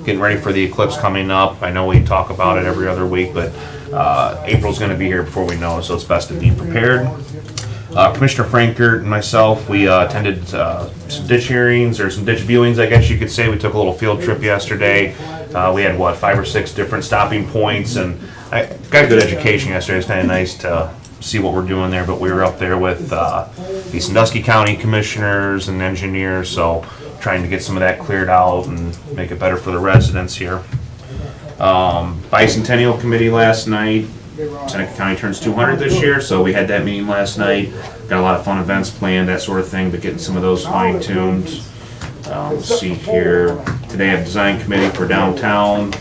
Getting ready for the eclipse coming up. I know we talk about it every other week, but April's going to be here before we know, so it's best to be prepared. Commissioner Frankert and myself, we attended some ditch hearings, or some ditch viewings, I guess you could say. We took a little field trip yesterday. We had, 5 or 6 different stopping points, and I got a good education yesterday. It's kind of nice to see what we're doing there, but we were up there with the Sandusky County commissioners and engineers, so trying to get some of that cleared out and make it better for the residents here. Bicentennial Committee last night. Seneca County turns 200 this year, so we had that meeting last night. Got a lot of fun events planned, that sort of thing, but getting some of those fine-tuned. Let's see here. Today I have Design Committee for downtown.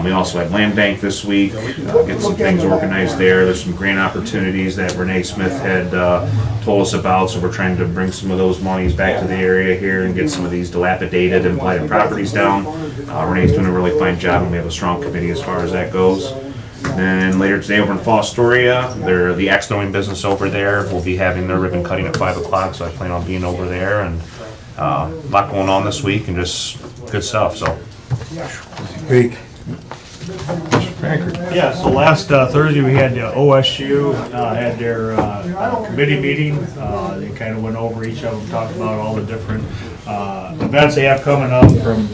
We also had Land Bank this week, getting some things organized there. There's some grant opportunities that Renee Smith had told us about, so we're trying to bring some of those monies back to the area here and get some of these dilapidated and blighted properties down. Renee's doing a really fine job, and we have a strong committee as far as that goes. And later today over in Fostoria, they're the X Knowing business over there. We'll be having their ribbon cutting at 5 o'clock, so I plan on being over there. And a lot going on this week and just good stuff. So, Great. Yeah, so last Thursday, we had OSU, had their committee meeting. They kind of went over each of them, talked about all the different events they have coming up, from,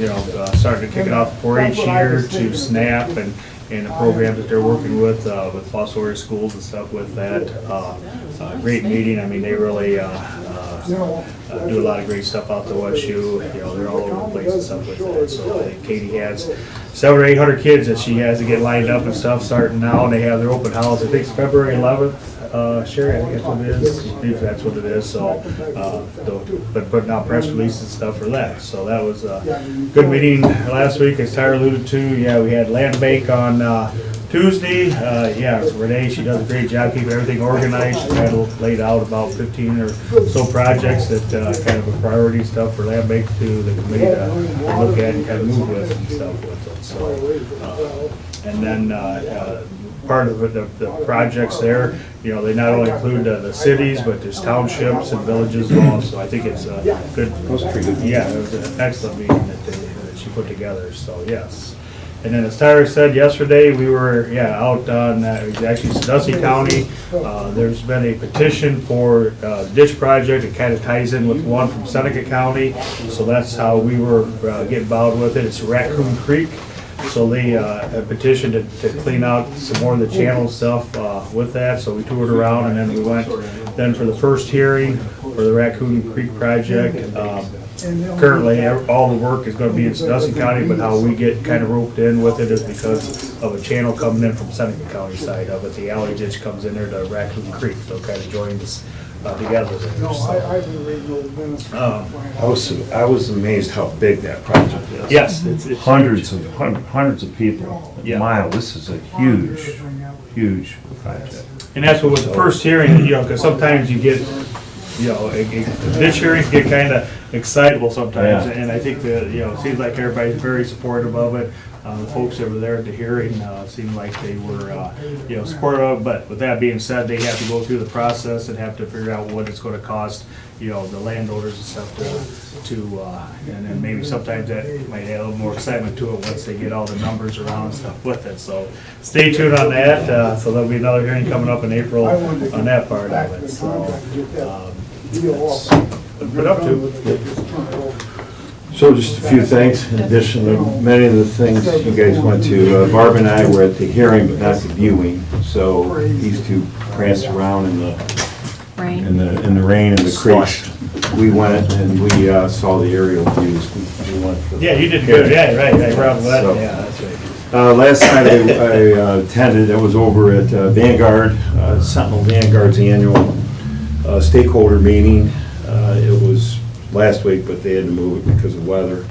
starting to kick it off 4-H year to SNAP and the programs that they're working with Fostoria schools and stuff with that. Great meeting. I mean, they really do a lot of great stuff out to OSU. They're all over the place and stuff with that. So I think Katie has 700 or 800 kids that she has to get lined up and stuff starting now, and they have their open house. I think it's February 11th. Sherry, I think that's what it is. I think that's what it is. So, but putting out press releases and stuff for that. So that was a good meeting last week, as Tyler alluded to. Yeah, we had Land Bank on Tuesday. Renee, she does a great job keeping everything organized. She kind of laid out about 15 or so projects that kind of a priority stuff for Land Bank to the committee to look at and kind of move with and stuff with it. So, and then part of it, the projects there, they not only include the cities, but there's townships and villages and all. So I think it's a good. Yeah, it was an excellent meeting that she put together. So yes. And then as Tyler said yesterday, we were out on actually Sandusky County. There's been a petition for ditch project. It kind of ties in with one from Seneca County. So that's how we were getting involved with it. It's Raccoon Creek. So they petitioned to clean out some more of the channel stuff with that. So we toured around, and then we went then for the first hearing for the Raccoon Creek project. Currently, all the work is going to be in Sandusky County, but how we get kind of roped in with it is because of a channel coming in from Seneca County side of it. The alley ditch comes in there to Raccoon Creek, so it kind of joins together there. I was amazed how big that project is. Yes, it's hundreds of people. Yeah. Mile. This is a huge project. And that's what was the first hearing, because sometimes you get, ditch hearings get kind of excitable sometimes, Yeah. and I think that, it seems like everybody's very supportive of it. The folks that were there at the hearing seemed like they were, supportive of it, but with that being said, they have to go through the process and have to figure out what it's gonna cost, the landowners and stuff to and then maybe sometimes that might add a little more excitement to it once they get all the numbers around and stuff with it. So stay tuned on that. So there'll be another hearing coming up in April on that part of it. So that's what we're up to. So just a few things, in addition to many of the things you guys went to. Barb and I were at the hearing, but not the viewing. So these two pranced around in the Rain. in the rain and the creek. We went and we saw the aerial views. We went for the Yeah, you did good. Yeah, right. Rob, So- yeah, that's right. Last night I attended, it was over at Vanguard, Sentinel Vanguard's annual stakeholder meeting. It was last week, but they had to move it because of weather.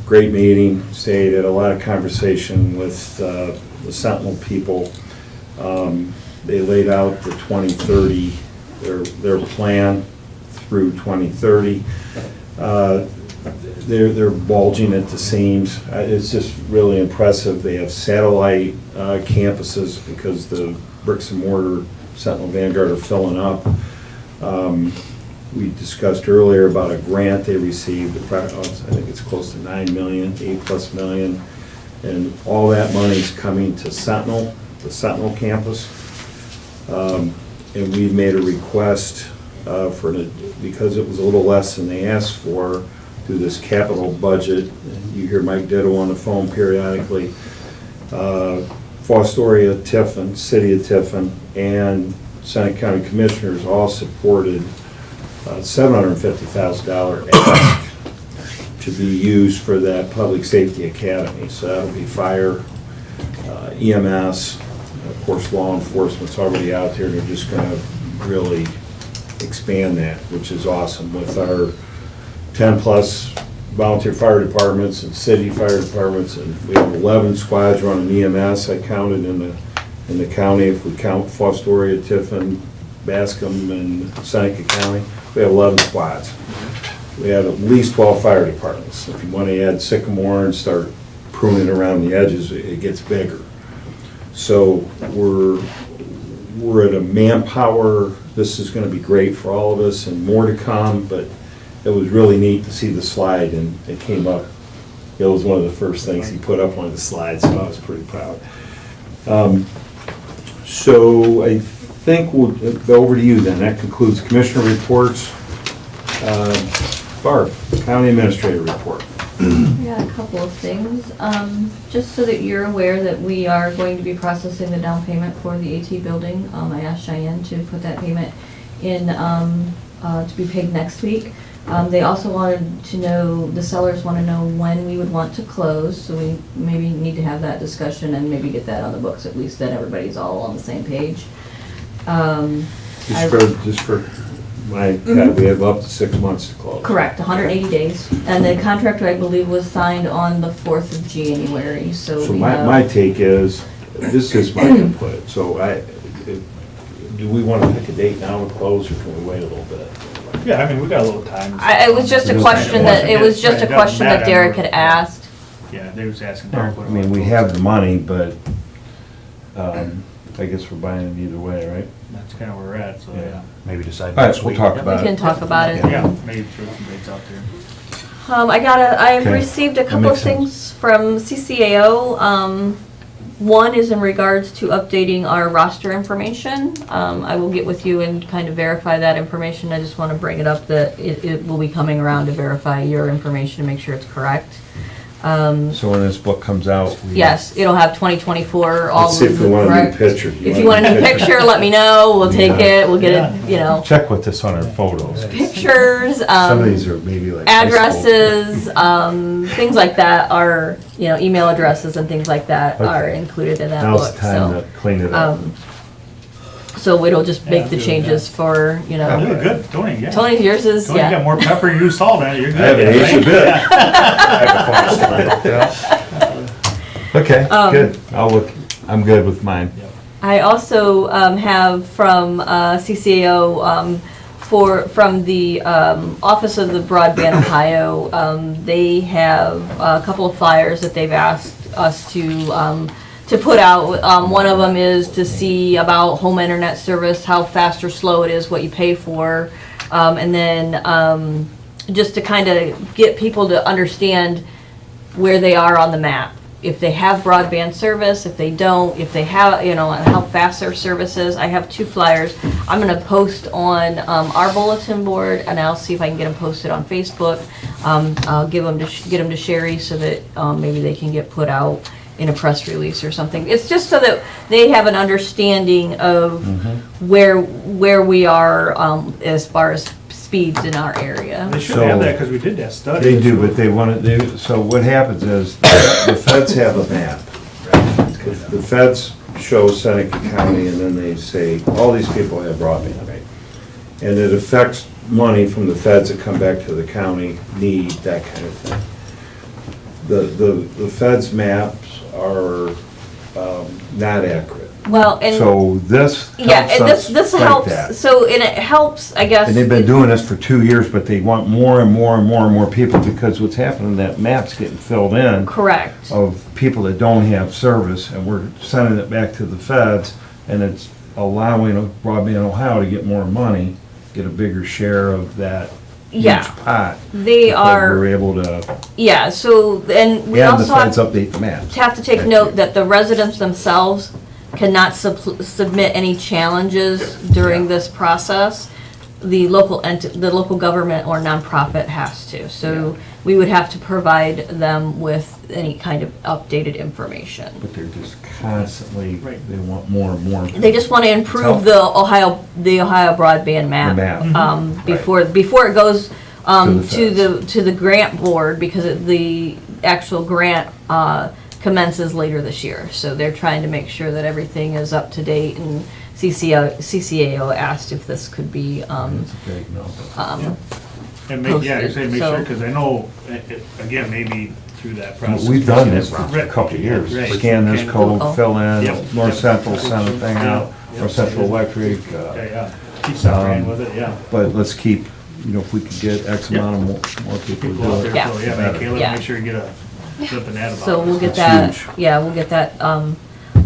Great meeting, stayed, had a lot of conversation with the Sentinel people. They laid out the 2030, their plan through 2030. they're bulging at the seams. It's just really impressive. They have satellite campuses because the bricks and mortar Sentinel Vanguard are filling up. We discussed earlier about a grant they received, I think it's close to 9 million, 8+ million. And all that money's coming to Sentinel, the Sentinel campus. And we made a request because it was a little less than they asked for through this capital budget. You hear Mike Ditto on the phone periodically. Fostoria, Tiffin, City of Tiffin, and Seneca County Commissioners all supported $750,000 ask to be used for that Public Safety Academy. So that'll be fire, EMS, of course law enforcement's already out there. They're just going to really expand that, which is awesome. With our 10+ volunteer fire departments and city fire departments, and we have 11 squads running EMS. I counted in the county, if we count Fostoria, Tiffin, Bascom, and Seneca County, we have 11 squads. We have at least 12 fire departments. If you want to add Sycamore and start pruning around the edges, it gets bigger. So we're at a manpower. This is going to be great for all of us, and more to come. But it was really neat to see the slide, and it came up. It was one of the first things he put up on the slide, so I was pretty proud. So I think we'll go over to you then. That concludes commissioner reports. Barb, county administrator report. I got a couple of things. Just so that you're aware that we are going to be processing the down payment for the AT building. I asked Cheyenne to put that payment in to be paid next week. They also wanted to know, the sellers want to know when we would want to close, so we maybe need to have that discussion and maybe get that on the books, at least then everybody's all on the same page. Just for my, we have up to 6 months to close. Correct, 180 days. And the contract, I believe, was signed on the 4th of January, so So we my have... take is, this is my input, so do we want to pick a date now to close, or can we wait a little bit? Yeah, I mean, we got a little time. It was just a question that Derek had asked. Yeah, they was asking. I mean, we have the money, but I guess we're buying it either way, right? That's kind of where we're at, so yeah. Maybe decide All right, next we'll week. talk We about it. can talk about it. Yeah, maybe throw some dates out there. I Okay, received a that couple of makes sense. things from CCAO. One is in regards to updating our roster information. I will get with you and kind of verify that information. I just want to bring it up that it will be coming around to verify your information and make sure it's correct. So when this book comes out. Yes, it'll have 2024 all Let's see if we want a new correct. picture. If you want a new picture, let me know. We'll take it. We'll get it, you know, Check with this on our photos. pictures. Some of these are maybe like. high school. Addresses, things like that are, you know, email addresses and things like that are Okay. included in that Now's book, the time so. to clean it up. So it'll just make the do changes for, you You're know, good, Tony, yeah. Tony, yours is, Tony, you got yeah. more pepper than you salt in it, you're good. I haven't aged a bit. Yeah. Okay, good. I'm good with mine. I also have from CCAO, from the Office of the Broadband Ohio, they have a couple of flyers that they've asked us to put out. One of them is to see about home internet service, how fast or slow it is, what you pay for, and then just to kind of get people to understand where they are on the map. If they have broadband service, if they don't, if they have, you know, how fast their service is. I have 2 flyers. I'm going to post on our bulletin board, and I'll see if I can get them posted on Facebook. I'll give them get them to Sherry so that maybe they can get put out in a press release or something. It's just so that they have an understanding of where we are as far as speeds in our area. They should have that, because we did that study. They do, but they want to, so what happens is, the feds have a map. The feds show Seneca County, and then they say, all these people have broadband, right? And it affects money from the feds that come back to the county, need, that kind of thing. The feds maps are not accurate. Well, and, So this yeah, helps and us this fight helps, that. so, and it helps, I guess. And they've been doing this for 2 years, but they want more and more and more and more people, because what's happening, that map's getting filled in Correct. of people that don't have service, and we're sending it back to the feds, and it's allowing Broadband Ohio to get more money, get a bigger share of that huge Yeah. pot. They because are, We're able to, yeah, so, and we and the also feds have update the maps. to take note that the residents themselves cannot submit any challenges during Yeah. this process. The local government or nonprofit has to. So we would have to provide them with any kind of updated information. But they're just constantly, Right. they want more and more. They just want to improve the Ohio broadband map. The map. Before it goes, To to the to the grant board, because the actual grant, commences later this year. So they're trying to make sure that everything is up to date, and CCAO asked if this could be, It's a big number. And make, yeah, posted, say make so- sure, because I know, again, maybe through that process. We've done this for a Right. couple of years. Right. Scan this Oh. code, fill in, Yep. North Central send a thing out, Yeah. North Central Electric. Yeah, yeah, keep something with it, yeah. But let's keep, if we could get X amount of more people to People out do there, it. Yeah. so, yeah, better. make Caleb, Yeah. make sure you get a flip and ad about it. so we'll get It's that, huge. yeah, we'll get that.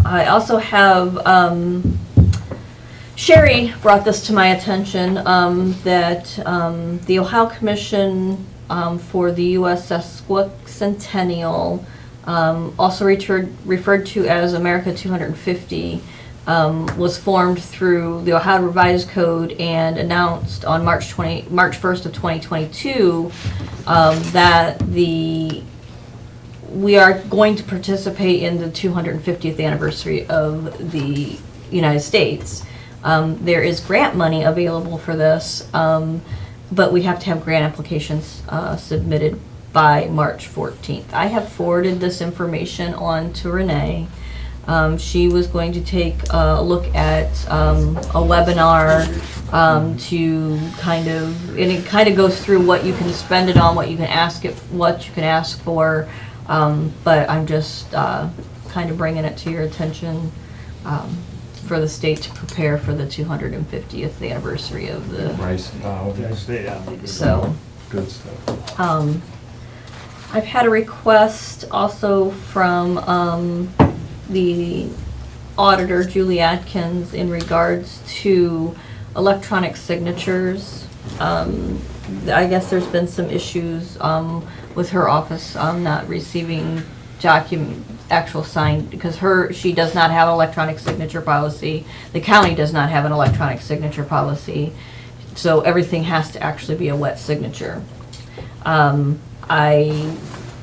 I also have, Sherry brought this to my attention, that the Ohio Commission for the U.S. Sesquicentennial, also referred to as America 250, was formed through the Ohio Revised Code and announced on March 1st of 2022, that we are going to participate in the 250th anniversary of the United States. There is grant money available for this, but we have to have grant applications submitted by March 14th. I have forwarded this information on to Renee. She was going to take a look at a webinar to kind of, and it kind of goes through what you can spend it on, what you can ask for. But I'm just kind of bringing it to your attention for the state to prepare for the 250th anniversary of the, Rice, Yeah. so. good stuff. I've had a request also from the auditor, Julie Atkins, in regards to electronic signatures. I guess there's been some issues with her office not receiving actual signed, because she does not have an electronic signature policy. The county does not have an electronic signature policy. So everything has to actually be a wet signature. I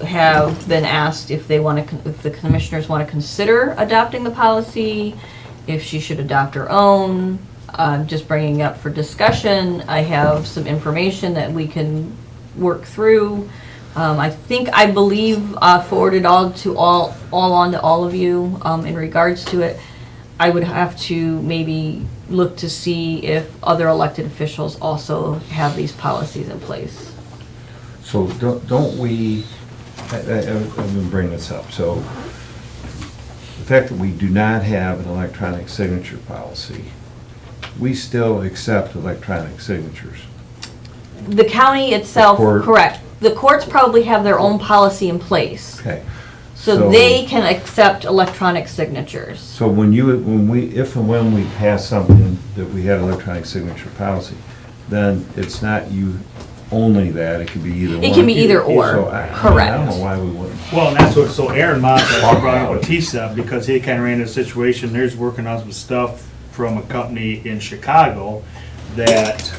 have been asked if if the commissioners want to consider adopting the policy, if she should adopt her own. Just bringing it up for discussion. I have some information that we can work through. I believe forwarded all on to all of you in regards to it. I would have to maybe look to see if other elected officials also have these policies in place. So don't we, I've been bringing this up, so the fact that we do not have an electronic signature policy, we still accept electronic signatures. The county itself, court. correct. The courts probably have their own policy in place, Okay. so they can accept electronic signatures. So if and when we pass something that we had electronic signature policy, then it's not you only that, it could be either one. It can be either or, So I don't correct. know why we wouldn't. Well, and that's what, so Aaron Mott brought up what he said, because he kind of ran into a situation, there's working on some stuff from a company in Chicago that,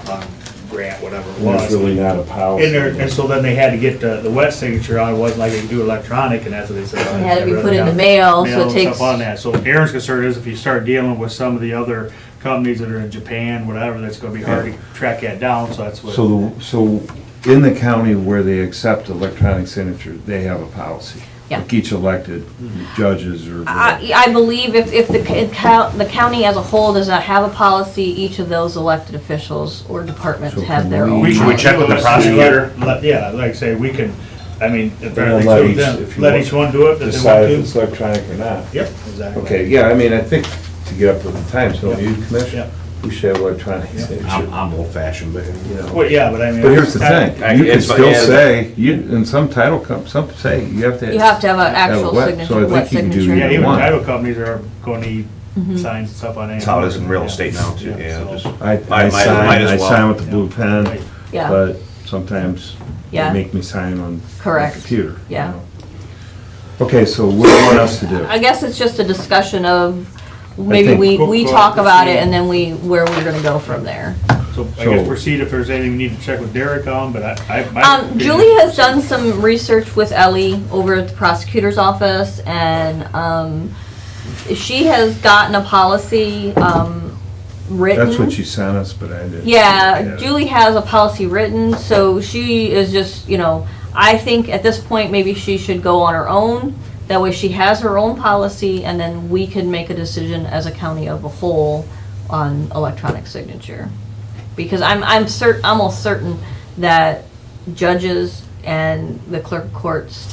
on grant, whatever it was. It's really not a policy. And so then they had to get the wet signature on, it wasn't like they could do electronic, and that's what they said. It had to be put in the mail, so it and takes. stuff on that. So Aaron's concern is if you start dealing with some of the other companies that are in Japan, whatever, that's gonna be hard to track that down, so that's what. So in the county where they accept electronic signature, they have a policy. Yeah. Like each elected judges or. I believe if the county as a whole does not have a policy, each of those elected officials or departments So have can their we- own. Should we check with the policy. prosecutor? Yeah, like I say, we can I mean, if Then everything's let good, each- then if you let want- each one do it that they decide want if to. it's electronic or not. Yep, exactly. Okay, yeah, I mean, I think to get up with the times, don't you, Yeah. Commissioner? We should have electronic signature, I'm old fashioned, but. you know. Well, yeah, but I mean. But here's the thing, I- you can it's- still yeah, say, in some some say you have to. You have to have an have a actual wet, signature, so I wet think you can do signature. Yeah, either even one. title companies are going to need signs and stuff on it. That's how it is in real estate now too, yeah, so- just. I Might as I well. sign with the blue pen, Right. Yeah, but sometimes they Yeah. make me sign on the Correct. computer. you Yeah. know. Okay, so what do you want us to do? I guess it's just a discussion of, maybe think- we talk about it and then where we're gonna go from there. So I So- guess proceed if there's anything we need to check with Derek on, but my opinion- Julie has done some research with Ellie over at the prosecutor's office, and, she has gotten a policy, written. That's what you sent us, but I didn't. Yeah, look at it. Julie has a policy written, so she is just, I think at this point, maybe she should go on her own. That way she has her own policy, and then we can make a decision as a county of a whole on electronic signature. Because I'm almost certain that judges and the clerk of courts,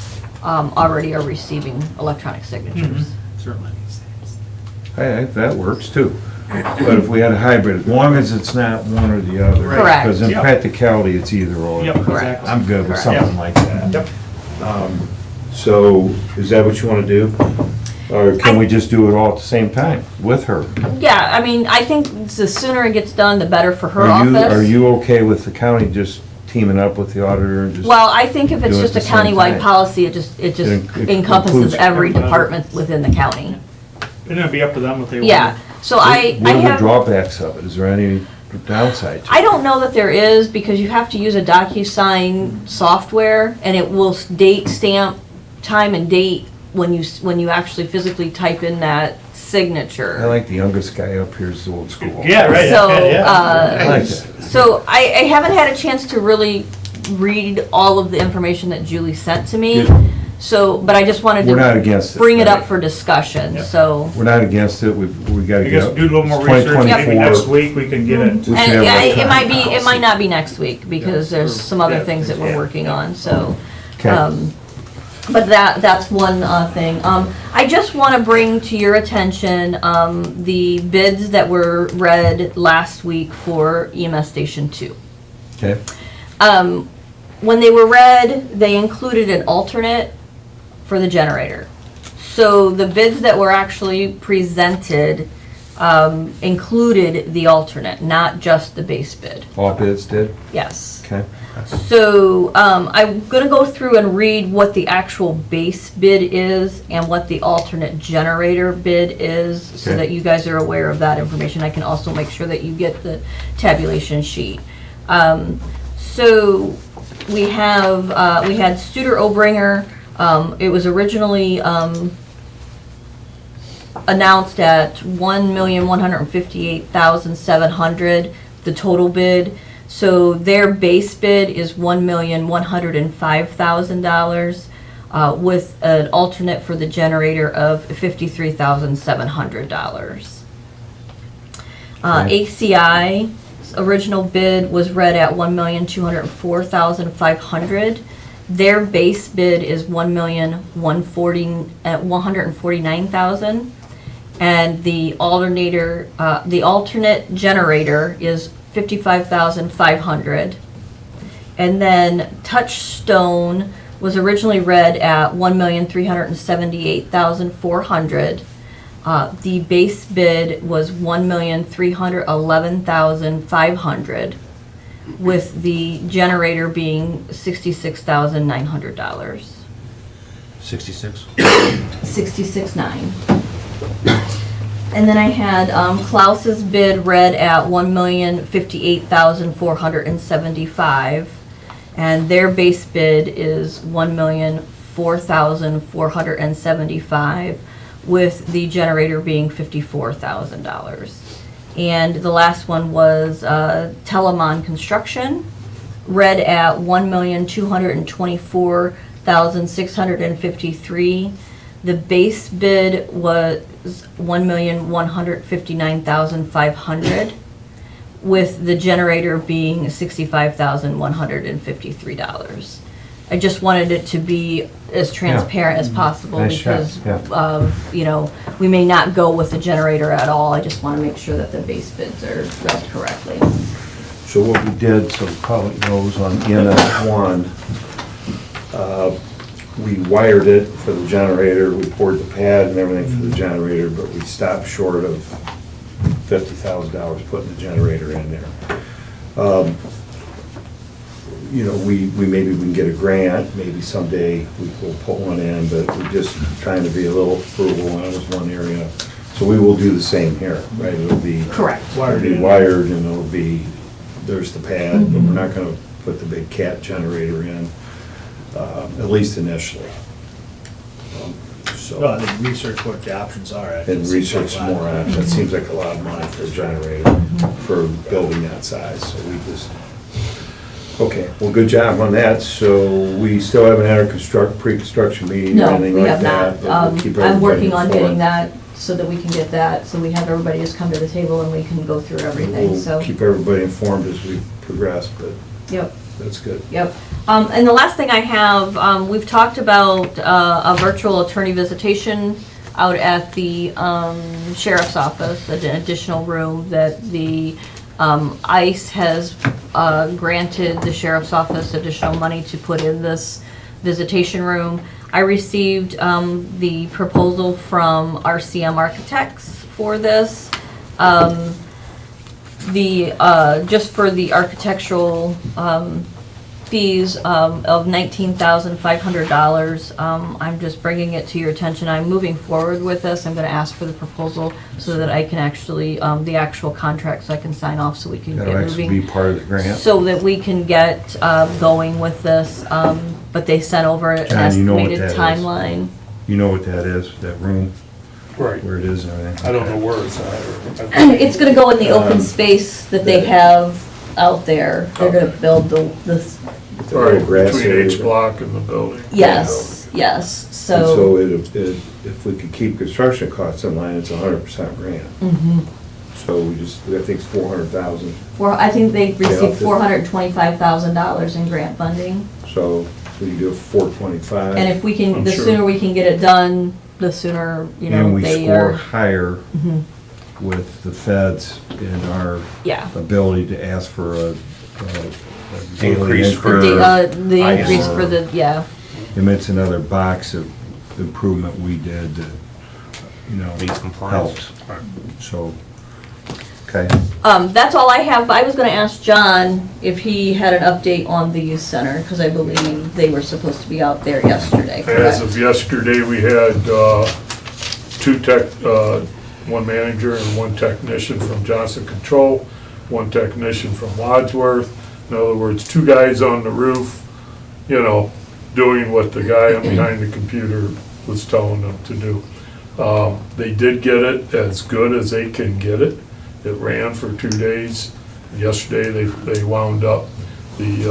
already are receiving electronic signatures. Certainly. That works too. But if we had a hybrid, as long as it's not one or the other. Correct. Because in Yep. practicality, it's either or. Yep, Correct. exactly. I'm good with Correct. something like that. Yep. So, is that what you want to do? Or can we just do it all at the same time with her? Yeah, I mean, I think the sooner it gets done, the better for her Are office. you okay with the county just teaming up with the auditor and just? Well, I think if it's do it just a at the same countywide time. policy, it just It encompasses includes every everybody. department within the county. And it'll be up to them if they want. Yeah, so What I are the have, drawbacks of it? Is there any downside to it? I don't know that there is, because you have to use a DocuSign software, and it will stamp time and date when you actually physically type in that signature. I like the youngest guy up here is old school. Yeah, right. So, yeah. I like that. So I haven't had a chance to really read all of the information that Julie sent to me. Good. So, but I just wanted We're not to against it. bring it up right? for discussion, Yeah. so. We're not against it, we gotta I get. guess do a little more it's research, maybe 2024. next week we can get it. We should And have yeah, it electronic might be, it policy. might not be next week, because there's some other Yeah. things that we're Yeah. working on, so. Okay. But that's one thing. I just want to bring to your attention the bids that were read last week for EMS Station 2. Okay, When they were read, they included an alternate for the generator. So the bids that were actually presented included the alternate, not just the base bid. all bids did, Yes. okay. So I'm gonna go through and read what the actual base bid is and what the alternate generator bid is, so Okay. that you guys are aware of that information. I can also make sure that you get the tabulation sheet. So we had Studer Obringer. It was originally announced at $1,158,700, the total bid. So their base bid is $1,105,000, with an alternate for the generator of $53,700. Okay. ACI's original bid was read at $1,204,500. Their base bid is $1,149,000, and the alternate generator is $55,500. And then Touchstone was originally read at $1,378,400. The base bid was $1,311,500, with the generator being $66,900. 66? 66.9. And then I had Klaus's bid read at $1,058,475, and their base bid is $1,004,475, with the generator being $54,000. And the last one was Telemon Construction, read at $1,224,653. The base bid was $1,159,500, with the generator being $65,153. I just wanted it to be as transparent as possible Nice job, because, yeah. you know, we may not go with the generator at all. I just want to make sure that the base bids are read correctly. So what we did, so the public knows, on EMS one, we wired it for the generator, we poured the pad and everything for the generator, but we stopped short of $50,000 putting the generator in there. You know, maybe we can get a grant, maybe someday we'll put one in, but we're just trying to be a little frugal, and that was one area. So we will do the same here, right? It'll be. Correct. It'll be wired and it'll be, there's the pad, but we're not gonna put the big cat generator in, at least initially. No, So, I think research what the options are. I think and it's research like a lot. more options. It seems like a lot of money for a generator, for building that size, so we just, okay, well, good job on that. So we still haven't had our pre-construction meeting or No, anything we like have that? not. but we'll keep I'm everybody working on getting informed. that so that we can get that, so we have everybody just come to the table and we can go through everything, so. We'll keep everybody informed as we progress, but Yep. that's good. Yep. And the last thing I have, we've talked about a virtual attorney visitation out at the sheriff's office, an additional room that the ICE has granted the sheriff's office additional money to put in this visitation room. I received the proposal from RCM Architects for this. Just for the architectural fees of $19,500. I'm just bringing it to your attention. I'm moving forward with this. I'm going to ask for the proposal so that I can actually, the actual contract, so I can sign off so we can get That'll actually moving. be part of the grant. So that we can get going with this. But they sent over an John, you know what estimated that is. timeline. You know what that is, that room, Right. where it is and everything? I don't know where it's at. It's going to go in the open space that they have out there. They're going to build this. The little grass Between area. H block and the building. Yes, yes, And so. so if we could keep construction costs in line, it's 100% grant. Mhm. So I think it's 400,000. I think they Yeah, received the- $425,000 in grant funding. So we can do a 425. And if we can, I'm the sure. sooner we can get it done, the sooner, And they we score are. higher Mhm. with the feds in our Yeah. ability to ask for a daily Increase for- The I increase guess. for the, yeah. And it's another box of improvement we did that, Meets compliance. helps. So, okay. That's all I have, but I was gonna ask John if he had an update on the youth center, because I believe they were supposed to be out there yesterday, As correct? of yesterday, we had one manager and one technician from Johnson Control, one technician from Wadsworth. In other words, two guys on the roof, doing what the guy behind the computer was telling them to do. They did get it as good as they can get it. It ran for 2 days. Yesterday, they wound up. The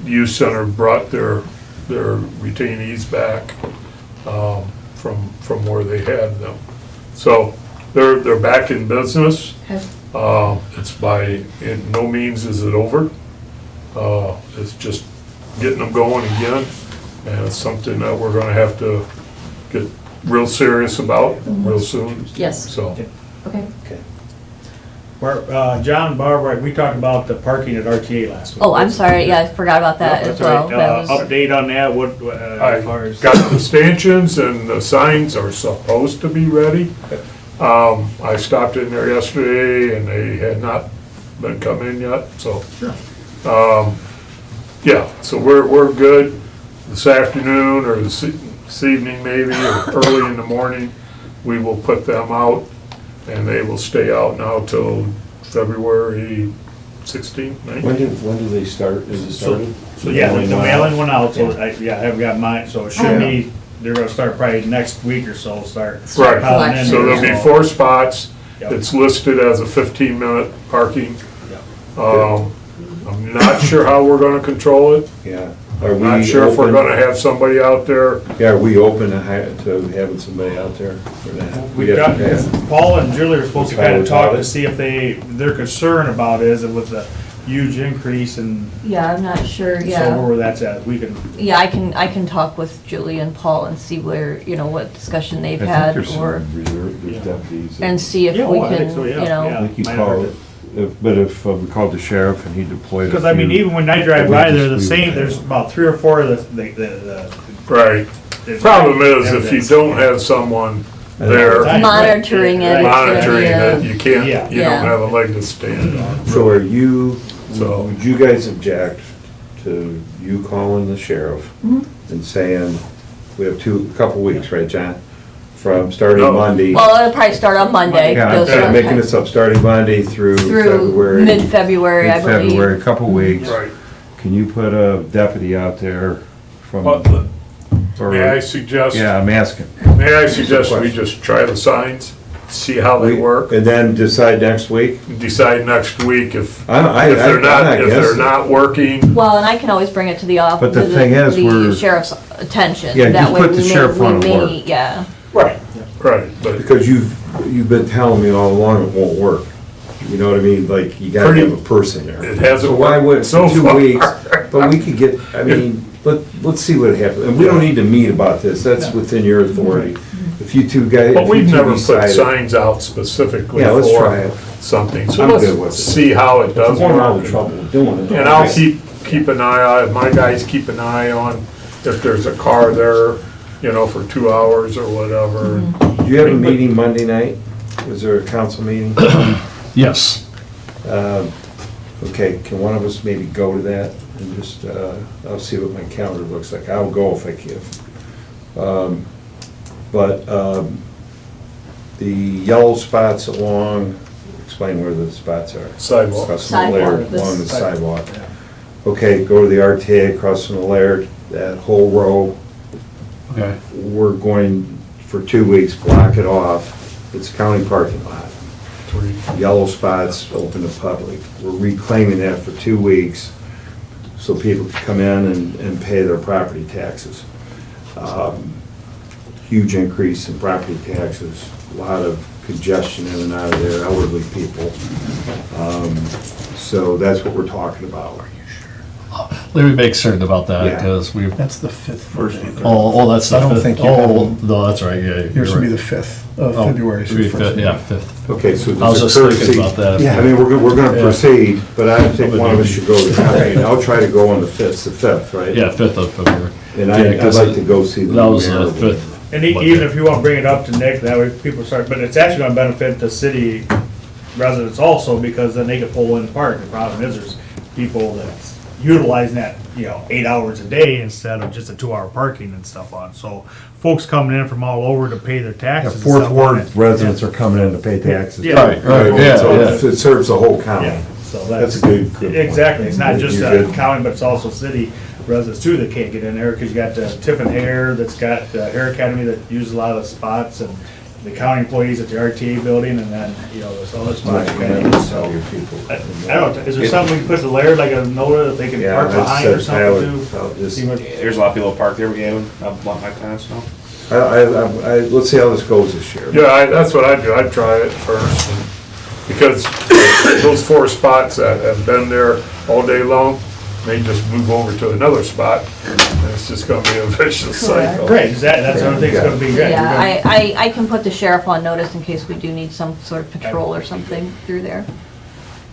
youth center brought their retainees back from where they had them. So they're back in business. Okay. In no means is it over. It's just getting them going again, and it's something that we're gonna have to get real serious about real soon. Yes, So, okay. John and Barbara, we talked about the parking at RTA last week. Oh, I'm sorry, yeah, I forgot about that as That's all well. right. That was, Update on that, what, as far I as? got the stanchions and the signs are supposed to be ready. I stopped in there yesterday and they had not been come in yet, so. Sure. Yeah, so we're good. This afternoon or this evening maybe, or early in the morning, we will put them out and they will stay out now till February 16th, 19th. When do they start? Is it started? So, yeah, the mailing went out, so I've got mine, so it should be, they're gonna start probably next week or so, start Right, piling in so there, there'll be 4 spots. Yep. It's listed as a 15-minute parking. Yep. I'm not sure how we're gonna control it. Yeah. Are I'm not we sure if we're open- gonna have somebody out there. Yeah, are we open to having somebody out there for that? We've got, Paul and Julie are supposed to kind of talk to see if their concern about is with the huge increase and Yeah, I'm not sure, so yeah. where that's at, we can, Yeah, I can talk with Julie and Paul and see where, what discussion they've I think had, there's or, some reserve, there's deputies. and see if Yeah, we well, I think can, so, yeah, yeah. I think you Might call have it, but if we called the sheriff and he deployed. a because I mean, few- even when I drive by there, the We same, would there's have- about 3 or 4 of the. Right. there's Problem is, if you evidence. don't have someone there Right. monitoring it. Right. monitoring it, you can't, Yeah. you don't Yeah. have a leg to stand on. So are you, So- would you guys object to you calling the sheriff and saying, we have a couple weeks, right, John? From starting No. Monday. Well, it'll probably start on Monday. Yeah, Go I'm start making this up, starting Monday through through February. mid-February, I Mid-February, a believe. couple weeks. Right. Can you put a deputy out there from? But or- may I suggest, Yeah, I'm asking. may I suggest we just try the signs, see how they work, And then decide next week? decide next week if I- if they're I'm not, if they're against it. not working. Well, and I can always bring it to the office, But the thing is, the we're- sheriff's attention. Yeah, That just way put the we may- sheriff on we the may- work. Yeah. Right. Right, but Because you've been telling me all along it won't work. You know what I mean? Like, you gotta Pretty- have a person there. it hasn't So why worked would, so for 2 far. weeks, but we could get, I mean, let's see what happens. And we don't need to meet about this, that's within your authority. If you two guys, But if you we've two never put decided. signs out specifically Yeah, let's try for it. something, so I'm good with let's it. see how it does We're all in work. trouble doing it. And I'll keep an eye on, my guys keep an eye on if there's a car there, for 2 hours or whatever. Do you have a meeting Monday night? Was there a council meeting? Yes. Okay, can one of us maybe go to that and just, I'll see what my calendar looks like. I'll go if I can. But the yellow spots along, explain where the spots are. Sidewalk. Across from the Laird, Sidewalk, along the this- sidewalk. Okay, go to the RTA across from the Laird, that whole row, Okay. we're going, for 2 weeks, block it off. It's a county parking lot. Yellow spots open to public. We're reclaiming that for 2 weeks so people can come in and pay their property taxes. Huge increase in property taxes, a lot of congestion in and out of there, elderly people. So that's what we're talking about. Let me make certain about that, Yeah. because we've, That's the 5th. oh, that's the I don't fifth. think you Oh, have- no, that's right, yeah. Yours you're would be right. the 5th of Oh, February. is your it'd be first fifth, Yeah, meeting. 5th. Okay, so I was there's just a thinking courtesy. about that. I mean, we're gonna Yeah. proceed, but I think one of us should go to that meeting. I'll try to go on the 5th, right? Yeah, 5th of February. And Yeah, I'd 'cause like to go see the That was mayor. the 5th. And even if you want to bring it up to Nick, that way people start, but it's actually gonna benefit the city residents also, because then they can pull in the park. The problem is, there's people that's utilizing that, 8 hours a day instead of just a 2-hour parking and stuff on. So folks coming in from all over to pay their Yeah, taxes and Fourth stuff on Ward it. residents are coming in to pay taxes. Yeah. Right, yeah, So yeah. it serves the whole county. Yeah, so That's a good point. Exactly, it's not just You're the good. county, but it's also city residents too that can't get in there, because you got Tiffin Hair, that's got the Hair Academy that uses a lot of the spots, and the county employees at the RTA building, and then, there's other spots. you gotta use, so. Tell your people. I don't know, is there something we can put to Laird, like a note that they can Yeah, park that's behind or Tyler. something too? I'll just, See what- There's a lot of people parked there, Gavin, I'll want my clients know. let's see how this goes this year. Yeah, that's what I do, I try it first, and- because those 4 spots that have been there all day long, may just move over to another spot, and it's just gonna be a vicious cycle. Great, that's what I think it's gonna be great. Yeah, I can put the sheriff on notice in case we do need some sort of patrol or something through there.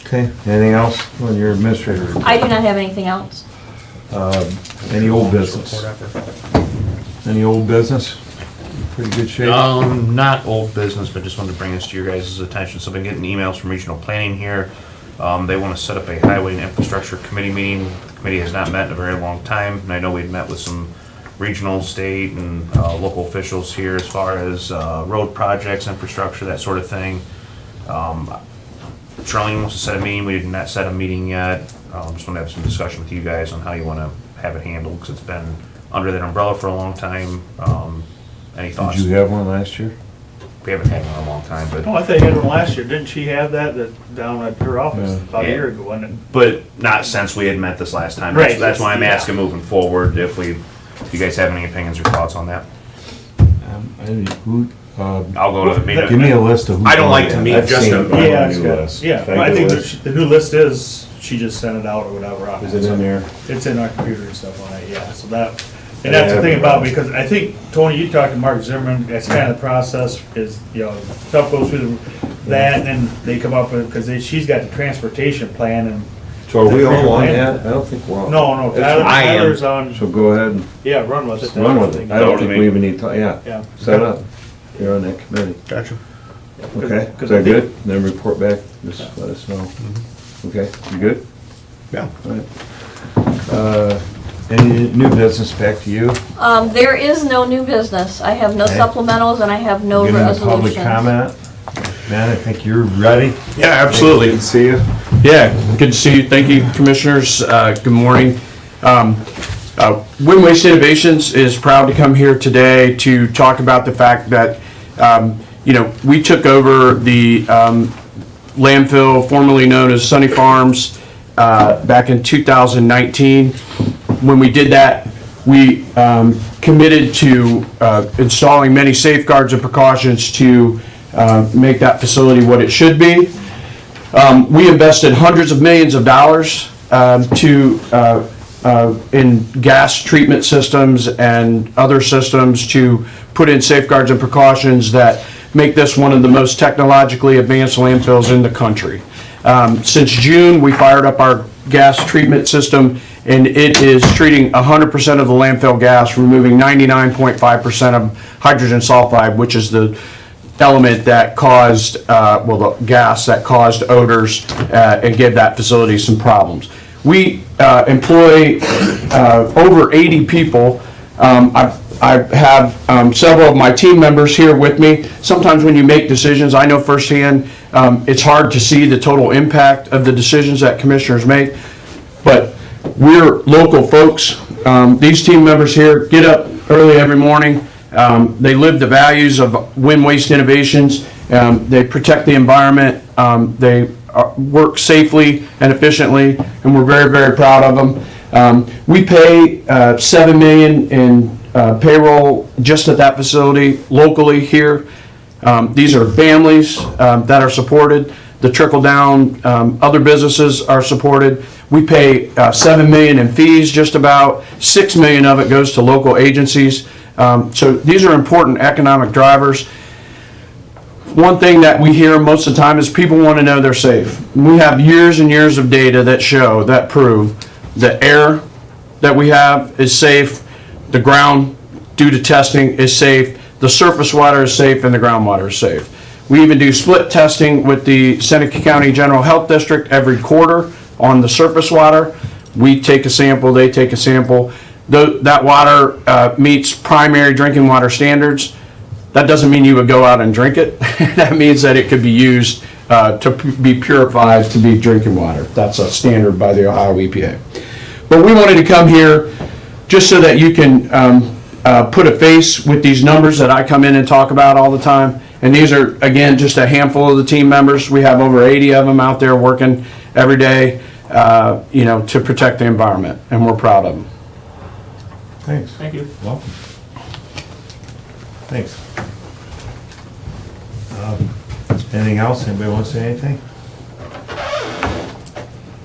Okay, anything else on your administrator report? I do not have anything else. Any old business? Any old business? Pretty good shape? Not old business, but just wanted to bring this to your guys' attention. So I've been getting emails from regional planning here. They want to set up a highway and infrastructure committee meeting. The committee has not met in a very long time, and I know we've met with some regional, state, and local officials here as far as road projects, infrastructure, that sort of thing. Charlene wants to set a meeting. We did not set a meeting yet. Just want to have some discussion with you guys on how you want to have it handled, because it's been under that umbrella for a long time. Any thoughts? Did you have one last year? We haven't had one in a long time, but Oh, I thought you had one last year, didn't she have that down at her office Yeah. about a year ago, wasn't it? but not since we had met this last time. Right. That's why I'm Yeah. asking moving forward if you guys have any opinions or thoughts on that. I'll go to the meeting. Give me a list of who's I don't on like to that. meet I've just seen a- it, but I Yeah, want it's a new good. list. Yeah, Can I get think a list? the new list is, she just sent it out or whatever on it. Is it in there? It's in our computer and stuff on it, yeah, so that, and that's the thing about me, because I think, Tony, you talked to Mark Zimmerman, that's kind of the process, is, you know, stuff goes through that, and then they come up with, because she's got the transportation plan, and, So are we all on that? I don't think we're all. no, I am. Tyler's on, So go ahead and yeah, run with it. run with it. I don't think we even need to, yeah, Yeah. set up. You're on that committee. Gotcha. Okay, Because is that good? Then report back, just let us know. Okay, you good? Yeah. All right. Any new business, back to you? There is no new business. I have no Okay. supplementals and I have no Give me the public resolutions. comment. Man, I think you're ready. Yeah, absolutely. Good to see you. Yeah, good to see you. Thank you, commissioners. Good morning. Wind Waste Innovations is proud to come here today to talk about the fact that, we took over the landfill formerly known as Sunny Farms back in 2019. When we did that, we committed to installing many safeguards and precautions to make that facility what it should be. We invested hundreds of millions of dollars in gas treatment systems and other systems to put in safeguards and precautions that make this one of the most technologically advanced landfills in the country. Since June, we fired up our gas treatment system, and it is treating 100% of the landfill gas, removing 99.5% of hydrogen sulfide, which is the element that caused, the gas that caused odors and gave that facility some problems. We employ over 80 people. I have several of my team members here with me. Sometimes when you make decisions, I know firsthand, it's hard to see the total impact of the decisions that commissioners make, but we're local folks. These team members here get up early every morning. They live the values of Wind Waste Innovations. They protect the environment. They work safely and efficiently, and we're very, very proud of them. We pay $7 million in payroll just at that facility locally here. These are families that are supported. The trickle down, other businesses are supported. We pay $7 million in fees, just about $6 million of it goes to local agencies. So these are important economic drivers. One thing that we hear most of the time is people want to know they're safe. We have years and years of data that prove the air that we have is safe, the ground due to testing is safe, the surface water is safe, and the groundwater is safe. We even do split testing with the Seneca County General Health District every quarter on the surface water. We take a sample, they take a sample. That water meets primary drinking water standards. That doesn't mean you would go out and drink it. That means that it could be used to be purified to be drinking water. That's a standard by the Ohio EPA. But we wanted to come here just so that you can put a face with these numbers that I come in and talk about all the time. And these are, again, just a handful of the team members. We have over 80 of them out there working every day, to protect the environment, and we're proud of them. Thanks. Thank you. Welcome. Thanks. Anything else? Anybody want to say anything?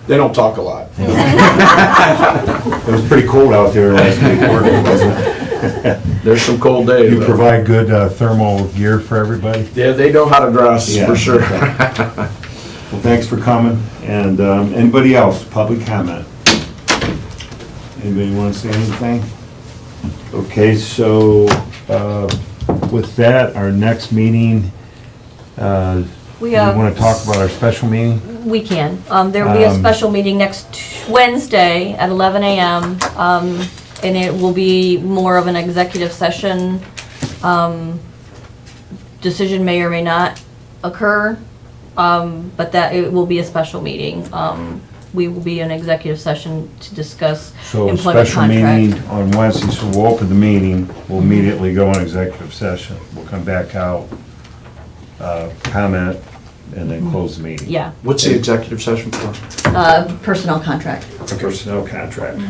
They don't talk a lot. It was pretty cold out there last week, wasn't it? There's some cold days. You provide good thermal gear for everybody? Yeah, they know how to dress, Yeah. for sure. Well, thanks for coming. And anybody else, public comment? Anybody want to say anything? Okay, so with that, our next meeting, we want to talk about our special meeting? We can. There will be a special meeting next Wednesday at 11 a.m. And it will be more of an executive session. Decision may or may not occur, but that it will be a special meeting. We will be in executive session to discuss So employment special contract. meeting on Wednesday, so we'll open the meeting, we'll immediately go in executive session. We'll come back out, comment, and then close the meeting. Yeah, What's the executive session for? personnel contract. Personnel contract.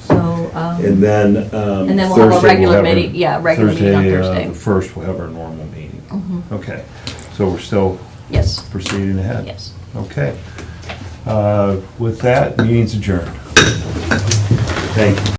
So And then, And then we'll have a Thursday regular have our- meeting, yeah, regular meeting on Thursday. The first, we'll have our normal meeting. Mhm. Okay, so we're still Yes, proceeding ahead? yes. Okay. With that, meeting's adjourned. Thank you.